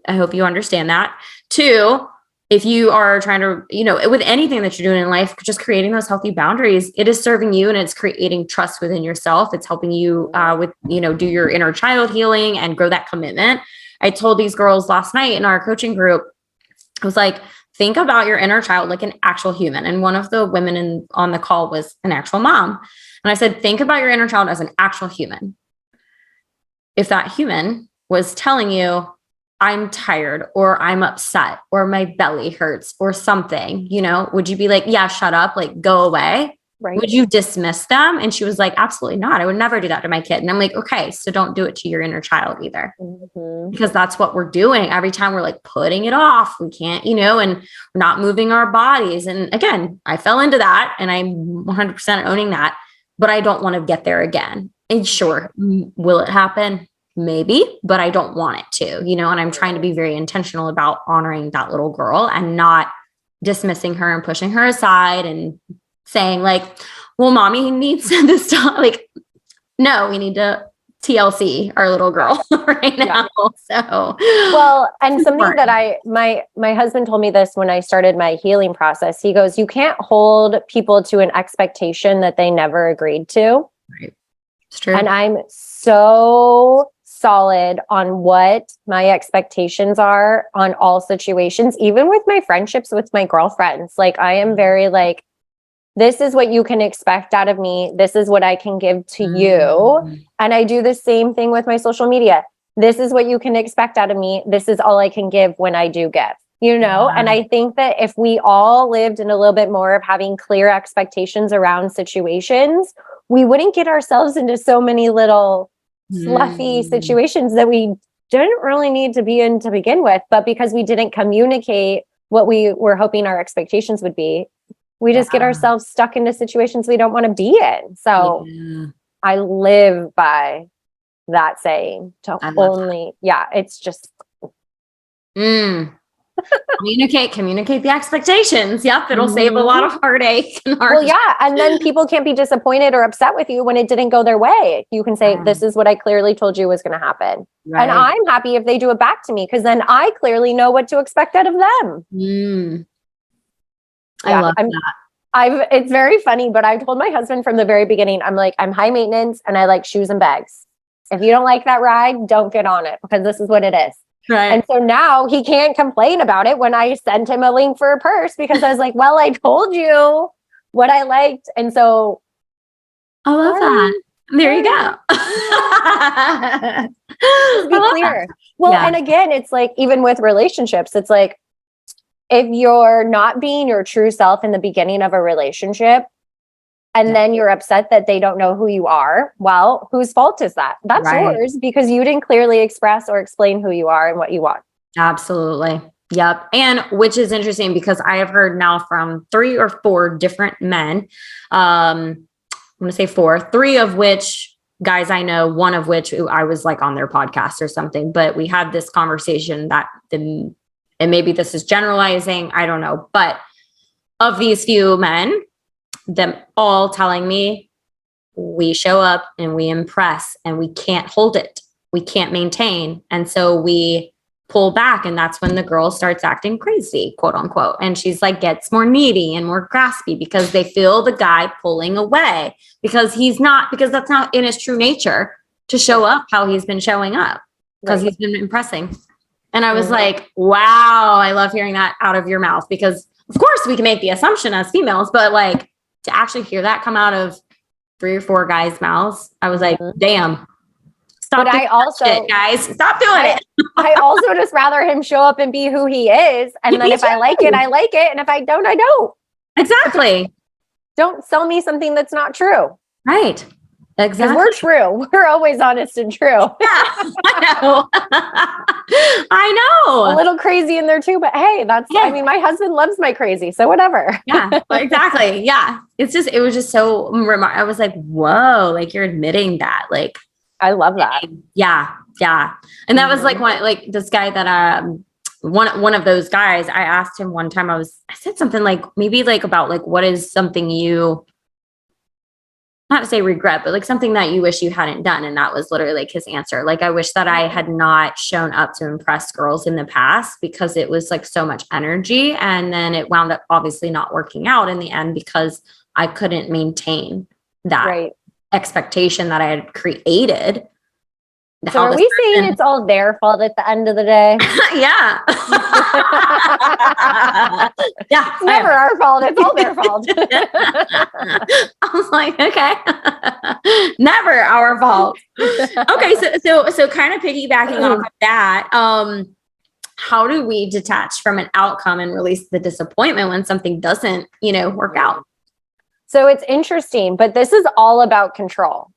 A: I hope you understand that. Two, if you are trying to, with anything that you're doing in life, just creating those healthy boundaries, it is serving you and it's creating trust within yourself. It's helping you do your inner child healing and grow that commitment. I told these girls last night in our coaching group, I was like, think about your inner child like an actual human. And one of the women on the call was an actual mom. And I said, think about your inner child as an actual human. If that human was telling you, I'm tired or I'm upset or my belly hurts or something, would you be like, yeah, shut up, like go away? Right. Would you dismiss them? And she was like, absolutely not. I would never do that to my kid. And I'm like, okay, so don't do it to your inner child either. Mm-hmm. Because that's what we're doing. Every time we're like putting it off, we can't, and we're not moving our bodies. And again, I fell into that and I'm 100% owning that, but I don't want to get there again. And sure, will it happen? Maybe, but I don't want it to, and I'm trying to be very intentional about honoring that little girl and not dismissing her and pushing her aside and saying like, well, mommy needs this time. Like, no, we need to TLC our little girl right now. Yeah. So,
B: well, and something that my husband told me this when I started my healing process. He goes, you can't hold people to an expectation that they never agreed to.
A: Right. It's true.
B: And I'm so solid on what my expectations are on all situations, even with my friendships with my girlfriends. Like I am very like, this is what you can expect out of me. This is what I can give to you. And I do the same thing with my social media. This is what you can expect out of me. This is all I can give when I do give, And I think that if we all lived in a little bit more of having clear expectations around situations, we wouldn't get ourselves into so many little fluffy situations that we didn't really need to be in to begin with. But because we didn't communicate what we were hoping our expectations would be, we just get ourselves stuck into situations we don't want to be in. So I live by that saying to only, it's just.
A: Communicate the expectations. Yep. It'll save a lot of heartache.
B: Well, yeah. And then people can't be disappointed or upset with you when it didn't go their way. You can say, this is what I clearly told you was going to happen. Right. And I'm happy if they do it back to me because then I clearly know what to expect out of them.
A: I love that.
B: It's very funny, but I told my husband from the very beginning, I'm like, I'm high maintenance and I like shoes and bags. If you don't like that ride, don't get on it because this is what it is. Right. And so now he can't complain about it when I sent him a link for a purse because I was like, well, I told you what I liked. And so
A: I love that. There you go.
B: Be clear. Well, and again, it's like, even with relationships, it's like, if you're not being your true self in the beginning of a relationship, and then you're upset that they don't know who you are, well, whose fault is that? That's yours because you didn't clearly express or explain who you are and what you want.
A: Absolutely. Yep. And which is interesting because I have heard now from 3 or 4 different men going to say 4, 3 of which guys I know, one of which I was like on their podcast or something, but we had this conversation and maybe this is generalizing, I don't know, but of these few men, them all telling me we show up and we impress and we can't hold it. We can't maintain. And so we pull back, and that's when the girl starts acting crazy, quote unquote. And she's like, gets more needy and more graspy because they feel the guy pulling away because that's not in his true nature to show up how he's been showing up because he's been impressing. And I was like, wow, I love hearing that out of your mouth, because of course we can make the assumption as females, but like to actually hear that come out of 3 or 4 guys' mouths, I was like, damn. Stop doing shit, guys. Stop doing it.
B: I also just rather him show up and be who he is. And then if I like it, I like it. And if I don't, I don't.
A: Exactly.
B: Don't sell me something that's not true.
A: Right. Exactly.
B: We're true. We're always honest and true.
A: Yeah, I know. I know.
B: A little crazy in there too, but hey, I mean, my husband loves my crazy, so whatever.
A: Yeah, exactly. Yeah. It was just so, I was like, whoa, like you're admitting that. Like,
B: I love that.
A: Yeah. Yeah. And that was like this guy that, one of those guys, I asked him one time, I said something like, maybe like about like, what is something you, not to say regret, but like something that you wish you hadn't done. And that was literally like his answer. Like, I wish that I had not shown up to impress girls in the past because it was like so much energy. And then it wound up obviously not working out in the end because I couldn't maintain that expectation that I had created.
B: So are we saying it's all their fault at the end of the day?
A: Yeah. Yeah.
B: It's never our fault. It's all their fault.
A: I was like, okay. Never our fault. Okay. So kind of piggybacking off of that, how do we detach from an outcome and release the disappointment when something doesn't, work out?
B: So it's interesting, but this is all about control.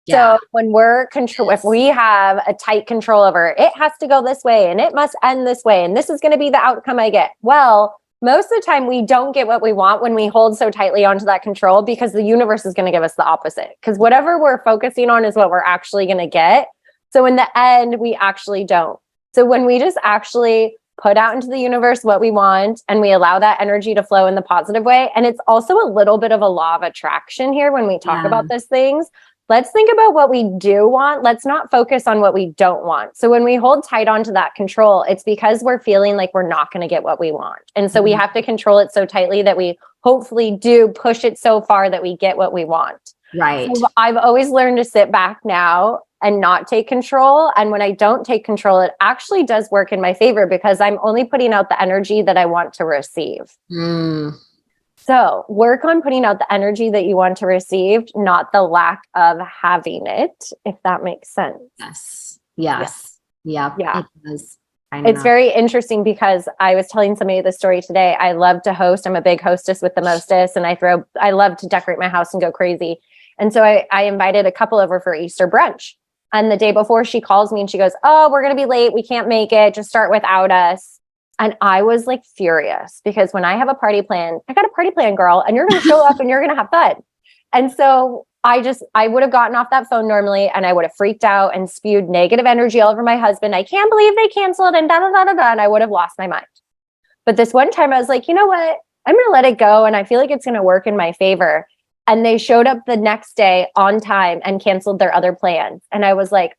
B: Yeah. So when if we have a tight control over it has to go this way and it must end this way and this is going to be the outcome I get. Well, most of the time we don't get what we want when we hold so tightly onto that control, because the universe is going to give us the opposite, because whatever we're focusing on is what we're actually going to get. So in the end, we actually don't. So when we just actually put out into the universe what we want and we allow that energy to flow in the positive way, and it's also a little bit of a law of attraction here when we talk about these things. Let's think about what we do want. Let's not focus on what we don't want. So when we hold tight onto that control, it's because we're feeling like we're not going to get what we want. And so we have to control it so tightly that we hopefully do push it so far that we get what we want.
A: Right.
B: So I've always learned to sit back now and not take control. And when I don't take control, it actually does work in my favor because I'm only putting out the energy that I want to receive. So work on putting out the energy that you want to receive, not the lack of having it, if that makes sense.
A: Yes. Yeah. It does.
B: It's very interesting because I was telling somebody this story today. I love to host. I'm a big hostess with the mostest, and I love to decorate my house and go crazy. And so I invited a couple over for Easter brunch. And the day before, she calls me and she goes, "Oh, we're going to be late. We can't make it. Just start without us." And I was like furious because when I have a party plan, I got a party plan, girl, and you're going to show up and you're going to have fun. And so I would have gotten off that phone normally and I would have freaked out and spewed negative energy all over my husband. I can't believe they canceled and da, da, da, da, da. And I would have lost my mind. But this one time I was like, you know what? I'm going to let it go. And I feel like it's going to work in my favor. And they showed up the next day on time and canceled their other plans. And I was like,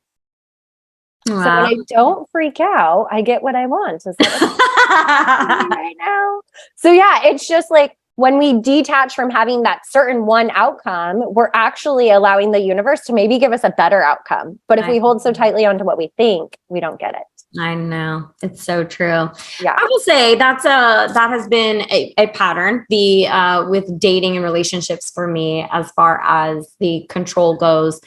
B: wow. So when I don't freak out, I get what I want. Is that right now? So yeah, it's just like when we detach from having that certain one outcome, we're actually allowing the universe to maybe give us a better outcome. But if we hold so tightly onto what we think, we don't get it.
A: I know. It's so true.
B: Yeah.
A: I will say that has been a pattern, with dating and relationships for me, as far as the control goes.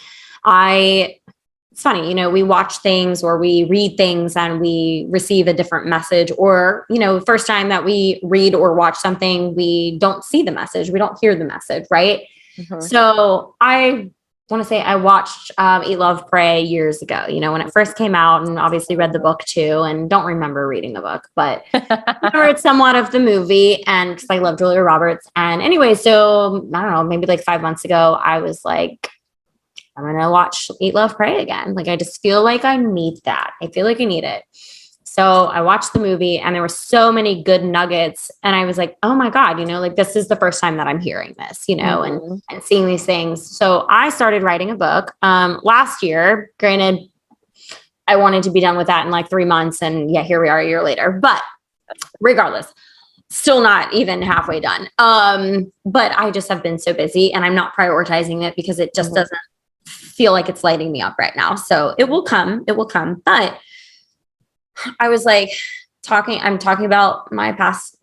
A: It's funny, we watch things or we read things and we receive a different message, or, first time that we read or watch something, we don't see the message. We don't hear the message. Right. Mm-hmm. So I want to say I watched Eat, Love, Pray years ago, when it first came out, and obviously read the book too, and don't remember reading the book, but remembered somewhat of the movie, and because I love Julia Roberts. And anyway, so I don't know, maybe like 5 months ago, I was like, I'm going to watch Eat, Love, Pray again. Like, I just feel like I need that. I feel like I need it. So I watched the movie, and there were so many good nuggets. And I was like, oh my God, like this is the first time that I'm hearing this, and seeing these things. So I started writing a book last year. Granted, I wanted to be done with that in like 3 months. And yeah, here we are a year later. But regardless, still not even halfway done. But I just have been so busy, and I'm not prioritizing it because it just doesn't feel like it's lighting me up right now. So it will come. But I was like I'm talking about my past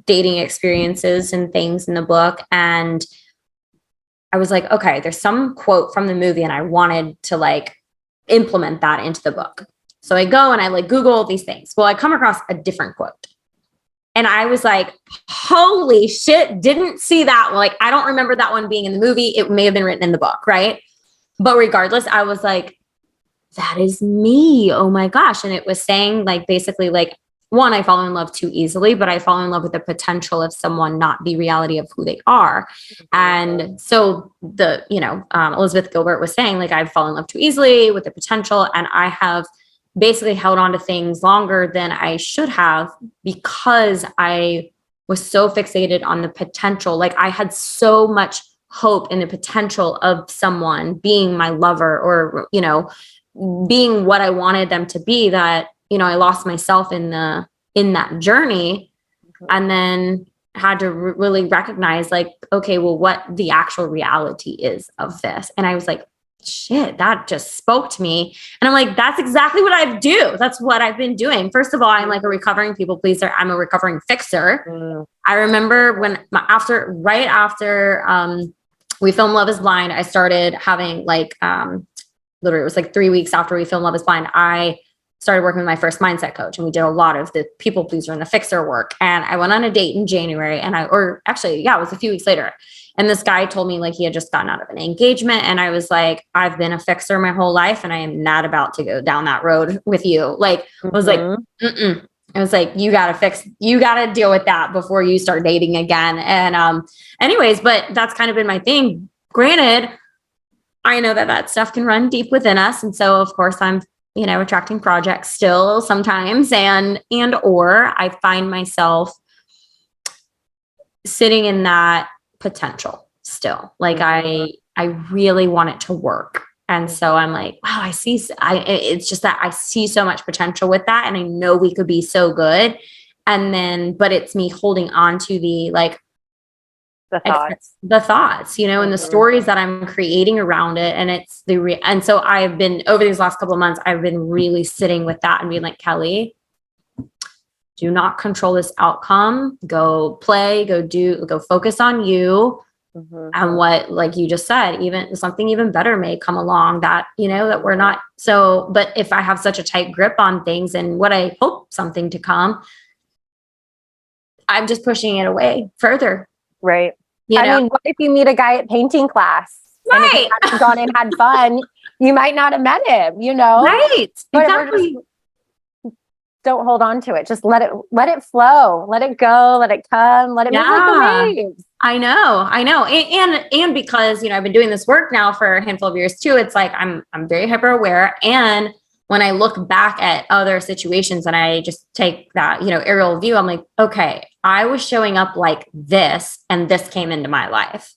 A: dating experiences and things in the book. And I was like, okay, there's some quote from the movie, and I wanted to like implement that into the book. So I go and I like Google these things. Well, I come across a different quote. And I was like, holy shit, didn't see that. Like, I don't remember that one being in the movie. It may have been written in the book, right? But regardless, I was like, that is me. Oh my gosh. And it was saying like, basically like, one, I fall in love too easily, but I fall in love with the potential of someone, not the reality of who they are. And so Elizabeth Gilbert was saying like, I fall in love too easily with the potential. And I have basically held on to things longer than I should have because I was so fixated on the potential. Like, I had so much hope in the potential of someone being my lover or, being what I wanted them to be, that, I lost myself in that journey, and then had to really recognize like, okay, well, what the actual reality is of this. And I was like, shit, that just spoke to me. And I'm like, that's exactly what I do. That's what I've been doing. First of all, I'm like a recovering people pleaser. I'm a recovering fixer. I remember when right after we filmed Love is Blind, I started having like, literally it was like 3 weeks after we filmed Love is Blind, I started working with my first mindset coach, and we did a lot of the people pleaser and the fixer work. And I went on a date in January, and it was a few weeks later. And this guy told me like he had just gotten out of an engagement. And I was like, I've been a fixer my whole life, and I am not about to go down that road with you. Like, I was like, mm-mm. I was like, you got to deal with that before you start dating again. And anyways, but that's kind of been my thing. Granted, I know that stuff can run deep within us. And so of course I'm, attracting projects still sometimes, or I find myself sitting in that potential still. Like I really want it to work. And so I'm like, wow, it's just that I see so much potential with that. And I know we could be so good. But it's me holding on to the thoughts, and the stories that I'm creating around it. And it's and so I've been, over these last couple of months, I've been really sitting with that and being like, Kelly, do not control this outcome. Go play, go focus on you. And what, like you just said, even something even better may come along that, that we're not. So, but if I have such a tight grip on things and what I hope something to come, I'm just pushing it away further.
B: Right. I mean, what if you meet a guy at painting class? Right. And if you hadn't gone and had fun, you might not have met him,
A: Right.
B: But
A: exactly.
B: Don't hold on to it. Just let it flow, let it go, let it come, let it move like the waves.
A: I know. And because, I've been doing this work now for a handful of years too, it's like, I'm very hyper aware. And when I look back at other situations and I just take that, aerial view, I'm like, okay, I was showing up like this and this came into my life.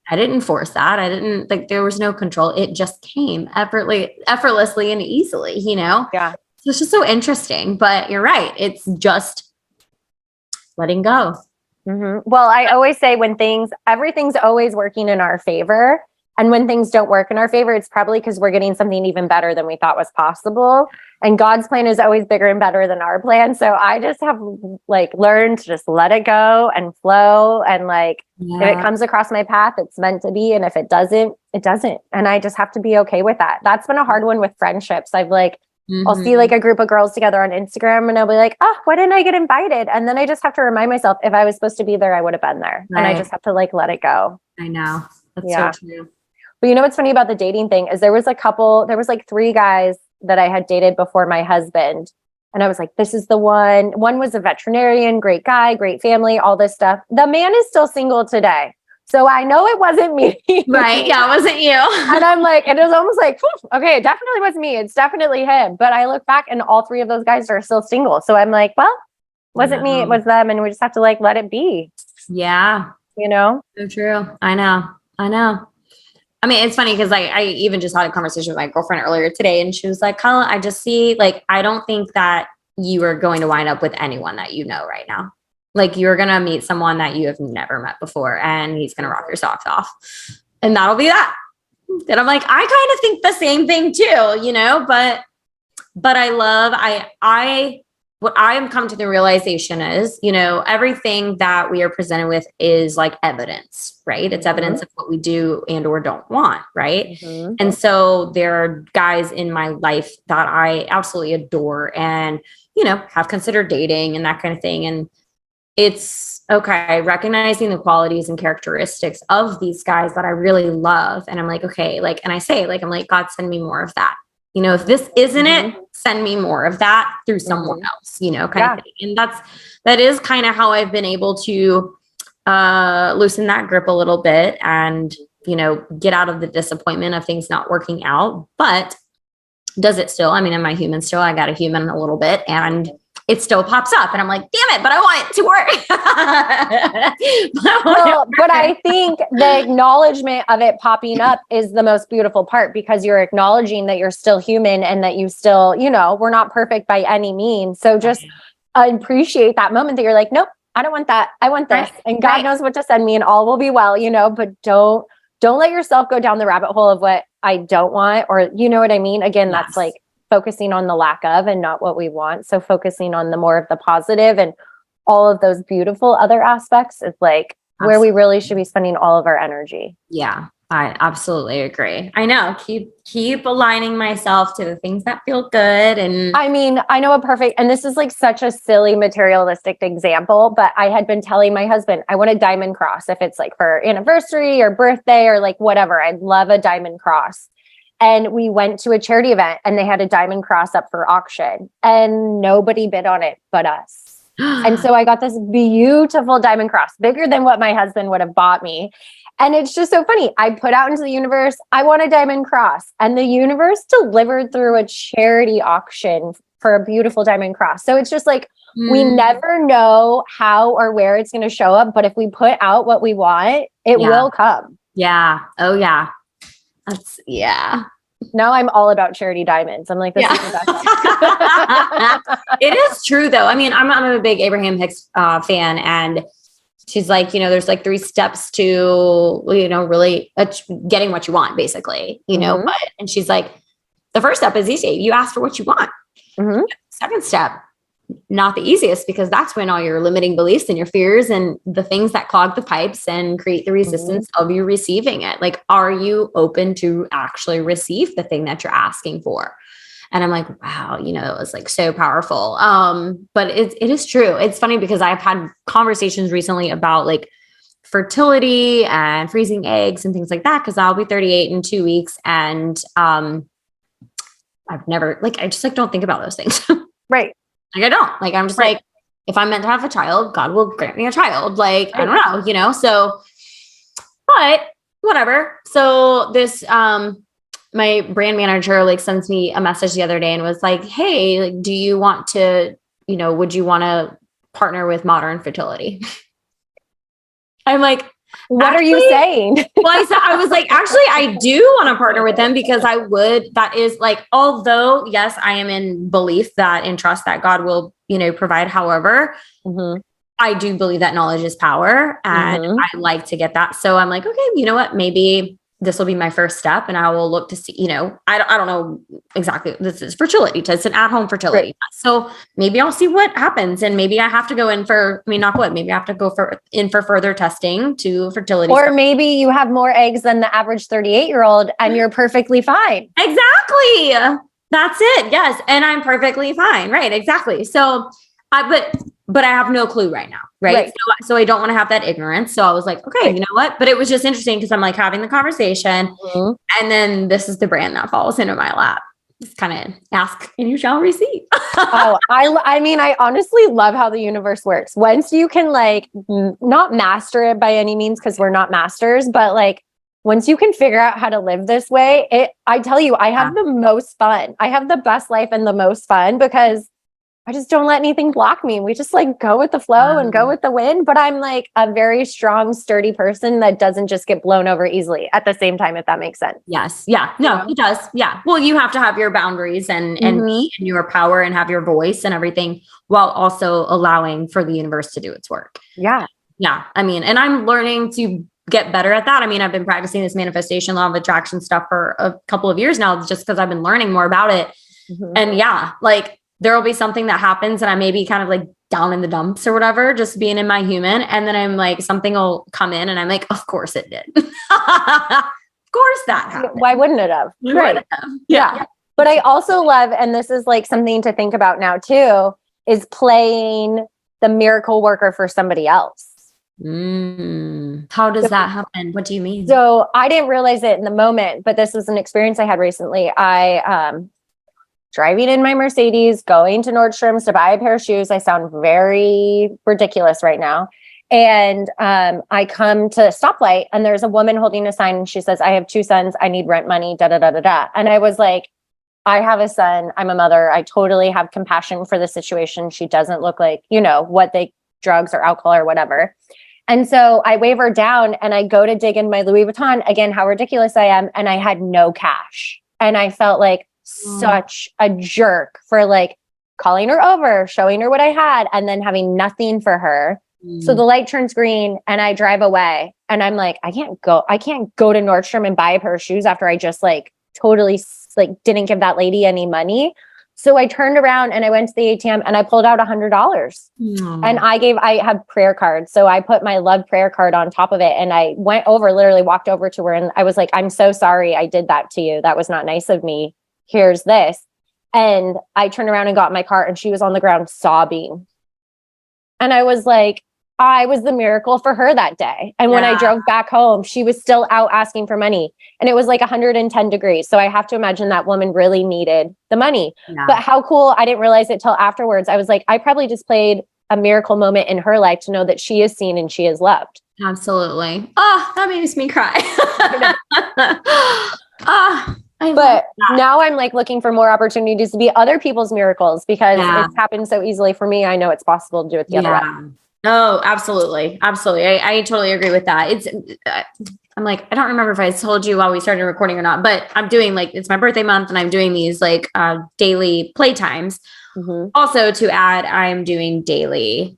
A: I didn't force that. I didn't there was no control. It just came effortlessly and easily,
B: Yeah.
A: So it's just so interesting, but you're right. It's just letting go.
B: Well, I always say everything's always working in our favor. And when things don't work in our favor, it's probably because we're getting something even better than we thought was possible. And God's plan is always bigger and better than our plan. So I just have learned to just let it go and flow. And if it comes across my path, it's meant to be. And if it doesn't, it doesn't. And I just have to be okay with that. That's been a hard one with friendships. I'll see a group of girls together on Instagram and I'll be like, oh, why didn't I get invited? And then I just have to remind myself, if I was supposed to be there, I would have been there. Right. And I just have to let it go.
A: I know. That's so true.
B: But you know what's funny about the dating thing is there was like 3 guys that I had dated before my husband. And I was like, this is the one. One was a veterinarian, great guy, great family, all this stuff. The man is still single today. So I know it wasn't me.
A: Right. Yeah, it wasn't you.
B: And I'm like, it was almost like, okay, it definitely was me. It's definitely him. But I look back and all 3 of those guys are still single. So I'm like, well, wasn't me, it was them. And we just have to like, let it be.
A: Yeah.
B: You know?
A: So true. I know. I mean, it's funny because I even just had a conversation with my girlfriend earlier today, and she was like, Colin, I just see, like, I don't think that you are going to wind up with anyone that you know right now. Like, you're going to meet someone that you have never met before, and he's going to rock your socks off. And that'll be that. And I'm like, I kind of think the same thing too, you know, but what I am come to the realization is, you know, everything that we are presented with is like evidence, right? It's evidence of what we do and or don't want, right? And so there are guys in my life that I absolutely adore and, you know, have considered dating and that kind of thing. And it's okay, recognizing the qualities and characteristics of these guys that I really love. And I'm like, okay, like, and I say, like, I'm like, God, send me more of that. You know, if this isn't it, send me more of that through someone else, you know, kind of thing. And that is kind of how I've been able to loosen that grip a little bit and, you know, get out of the disappointment of things not working out. But does it still? I mean, am I human still? I got a human a little bit and it still pops up and I'm like, damn it, but I want it to work.
B: But I think the acknowledgement of it popping up is the most beautiful part because you're acknowledging that you're still human and that you still, you know, we're not perfect by any means. So just appreciate that moment that you're like, nope, I don't want that. I want this. And God knows what to send me and all will be well, you know, but don't let yourself go down the rabbit hole of what I don't want, or you know what I mean? Again, that's like focusing on the lack of and not what we want. So focusing on the more of the positive and all of those beautiful other aspects is like where we really should be spending all of our energy.
A: Yeah, I absolutely agree. I know. Keep aligning myself to the things that feel good. And
B: I mean, I know and this is like such a silly materialistic example, but I had been telling my husband, I want a diamond cross if it's like for anniversary or birthday or like whatever. I'd love a diamond cross. And we went to a charity event and they had a diamond cross up for auction and nobody bid on it but us. And so I got this beautiful diamond cross, bigger than what my husband would have bought me. And it's just so funny. I put out into the universe, I want a diamond cross. And the universe delivered through a charity auction for a beautiful diamond cross. So it's just like, we never know how or where it's going to show up. But if we put out what we want, it will come.
A: Yeah. Oh, yeah.
B: Now I'm all about charity diamonds. I'm like, this is the best.
A: It is true though. I mean, I'm a big Abraham Hicks fan, and she's like, you know, there's like 3 steps to, you know, really getting what you want, basically, you know, and she's like, the first step is easy. You ask for what you want. Second step, not the easiest, because that's when all your limiting beliefs and your fears and the things that clog the pipes and create the resistance of you receiving it. Like, are you open to actually receive the thing that you're asking for? And I'm like, wow, you know, it was like so powerful. But it is true. It's funny because I've had conversations recently about like fertility and freezing eggs and things like that, because I'll be 38 in 2 weeks. And I've never, like, I just like don't think about those things.
B: Right.
A: Like, I don't. Like, I'm just like, if I'm meant to have a child, God will grant me a child. Like, I don't know, you know? So, but whatever. So this, my brand manager like sends me a message the other day and was like, hey, like, do you want to, you know, would you want to partner with Modern Fertility? I'm like,
B: what are you saying?
A: Well, I was like, actually, I do want to partner with them because that is like, although, yes, I am in belief that and trust that God will, you know, provide. However, I do believe that knowledge is power, and I like to get that. So I'm like, okay, you know what? Maybe this will be my first step, and I will look to see, you know, I don't know exactly. This is fertility. It's an at-home fertility. Right. So maybe I'll see what happens. And maybe I have to go in for, I mean, knock wood, maybe I have to go in for further testing to fertility.
B: Or maybe you have more eggs than the average 38-year-old and you're perfectly fine.
A: Exactly. That's it. Yes. And I'm perfectly fine. Right. Exactly. So but but I have no clue right now. Right. So I don't want to have that ignorance. So I was like, okay, you know what? But it was just interesting because I'm like having the conversation and then this is the brand that falls into my lap. Just kind of ask and you shall receive.
B: I mean, I honestly love how the universe works. Once you can like not master it by any means, because we're not masters, but like once you can figure out how to live this way, I tell you, I have the most fun. I have the best life and the most fun because I just don't let anything block me. We just like go with the flow and go with the wind. But I'm like a very strong, sturdy person that doesn't just get blown over easily at the same time, if that makes sense.
A: Yes. Yeah. No, it does. Yeah. Well, you have to have your boundaries and be in your power and have your voice and everything while also allowing for the universe to do its work.
B: Yeah.
A: Yeah. I mean, and I'm learning to get better at that. I mean, I've been practicing this manifestation, law of attraction stuff for a couple of years now, just because I've been learning more about it. And yeah, like, there will be something that happens and I may be kind of like down in the dumps or whatever, just being in my human. And then I'm like, something will come in and I'm like, of course it did. Of course that happened.
B: Why wouldn't it have?
A: Right. Yeah.
B: But I also love, and this is like something to think about now too, is playing the miracle worker for somebody else.
A: How does that happen? What do you mean?
B: So I didn't realize it in the moment, but this was an experience I had recently. Driving in my Mercedes, going to Nordstrom's to buy a pair of shoes. I sound very ridiculous right now. And I come to a stoplight and there's a woman holding a sign and she says, I have 2 sons. I need rent money, da, da, da, da, da. And I was like, I have a son. I'm a mother. I totally have compassion for the situation. She doesn't look like, what drugs or alcohol or whatever. And so I wave her down and I go to dig in my Louis Vuitton, again, how ridiculous I am. And I had no cash. And I felt like such a jerk for like calling her over, showing her what I had, and then having nothing for her. So the light turns green and I drive away and I'm like, I can't go to Nordstrom and buy a pair of shoes after I just like totally like didn't give that lady any money. So I turned around and I went to the ATM and I pulled out $100 and I have prayer cards. So I put my love prayer card on top of it. And I literally walked over to her and I was like, I'm so sorry I did that to you. That was not nice of me. Here's this. And I turned around and got in my car and she was on the ground sobbing. And I was like, I was the miracle for her that day. And when I drove back home, she was still out asking for money and it was like 110 degrees. So I have to imagine that woman really needed the money. But how cool. I didn't realize it till afterwards. I was like, I probably just played a miracle moment in her life to know that she is seen and she is loved.
A: Absolutely. Oh, that makes me cry.
B: But now I'm like looking for more opportunities to be other people's miracles because it's happened so easily for me. I know it's possible to do it the other way.
A: Oh, absolutely. Absolutely. I totally agree with that. I'm like, I don't remember if I told you while we started recording or not, but I'm doing like, it's my birthday month and I'm doing these like daily playtimes. Also to add, I'm doing daily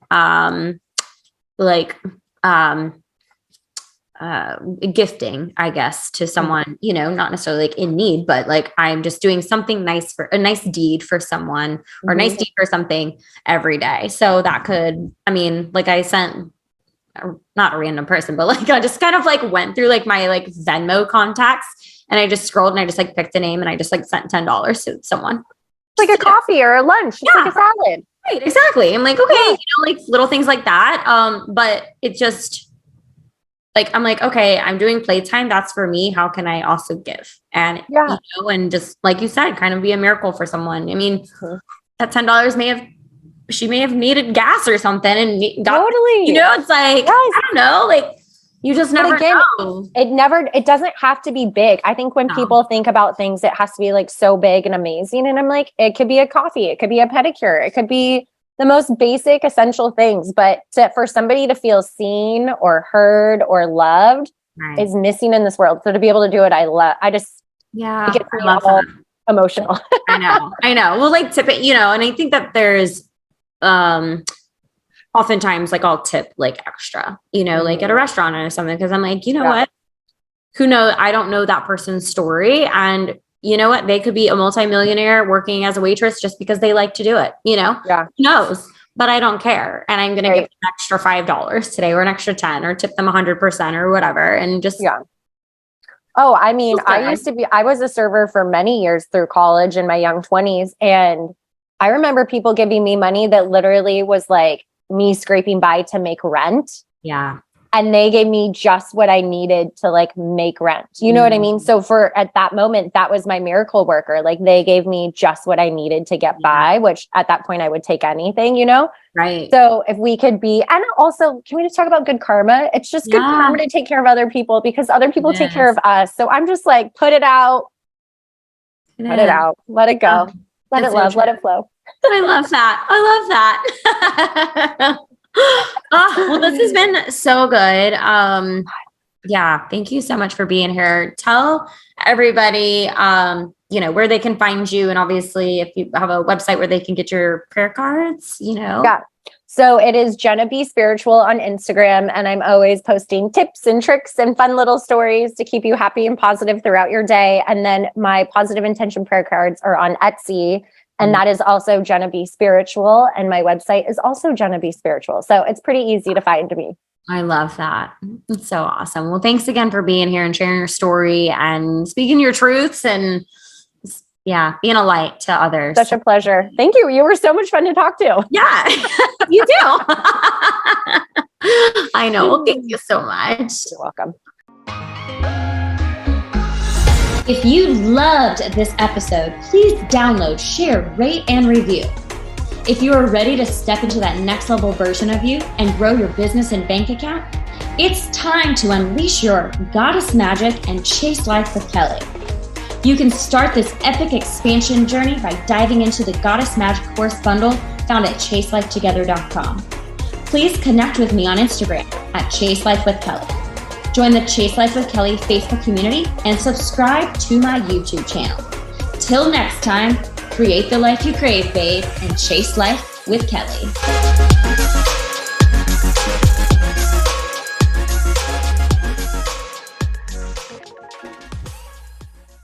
A: gifting, I guess, to someone, not necessarily like in need, but like I'm just doing something nice for a nice deed for someone or a nice deed for something every day. So that could, like I sent not a random person, but like I just kind of like went through like my like Venmo contacts and I just scrolled and I just like picked a name and I just like sent $10 to someone.
B: Like a coffee or a lunch. It's like a salad.
A: Right. Exactly. I'm like, okay, like little things like that. But it just, like, I'm like, okay, I'm doing playtime. That's for me. How can I also give? And, and just like you said, kind of be a miracle for someone. I mean, that $10 she may have needed gas or something and got,
B: totally.
A: It's like, I don't know, like you just never know.
B: It doesn't have to be big. I think when people think about things, it has to be like so big and amazing. And I'm like, it could be a coffee. It could be a pedicure. It could be the most basic, essential things, but for somebody to feel seen or heard or loved is missing in this world. So to be able to do it, it gets me all emotional.
A: I know. Well, like tip it, and I think that there's, oftentimes like I'll tip like extra, like at a restaurant or something. Cause I'm like, what, who knows? I don't know that person's story. And you know what? They could be a multimillionaire working as a waitress just because they like to do it, who knows, but I don't care. And I'm going to give them an extra $5 today or an extra 10 or tip them 100% or whatever. And just,
B: Oh, I mean, I was a server for many years through college in my young 20s. And I remember people giving me money that literally was like me scraping by to make rent.
A: Yeah.
B: And they gave me just what I needed to like make rent. You know what I mean? So for at that moment, that was my miracle worker. Like they gave me just what I needed to get by, which at that point I would take anything, you know?
A: Right.
B: So if we could be, and also can we just talk about good karma? It's just good karma to take care of other people because other people take care of us. So I'm just like, put it out, let it out, let it go, let it love, let it flow.
A: I love that. I love that. Well, this has been so good. Yeah, thank you so much for being here. Tell everybody, where they can find you. And obviously, if you have a website where they can get your prayer cards,
B: Yeah. So it is Jenna B Spiritual on Instagram. And I'm always posting tips and tricks and fun little stories to keep you happy and positive throughout your day. And then my positive intention prayer cards are on Etsy. And that is also Jenna B Spiritual. And my website is also Jenna B Spiritual. So it's pretty easy to find me.
A: I love that. It's so awesome. Well, thanks again for being here and sharing your story and speaking your truths and being a light to others.
B: Such a pleasure. Thank you. You were so much fun to talk to.
A: Yeah, you do. I know. Well, thank you so much.
B: You're welcome.
A: If you loved this episode, please download, share, rate, and review. If you are ready to step into that next level version of you and grow your business and bank account, it's time to unleash your goddess magic and chase life with Kelly. You can start this epic expansion journey by diving into the Goddess Magic course bundle found at chaselifetogether.com. Please connect with me on Instagram at Chase Life with Kelly. Join the Chase Life with Kelly Facebook community and subscribe to my YouTube channel. Till next time, create the life you crave, babe, and chase life with Kelly.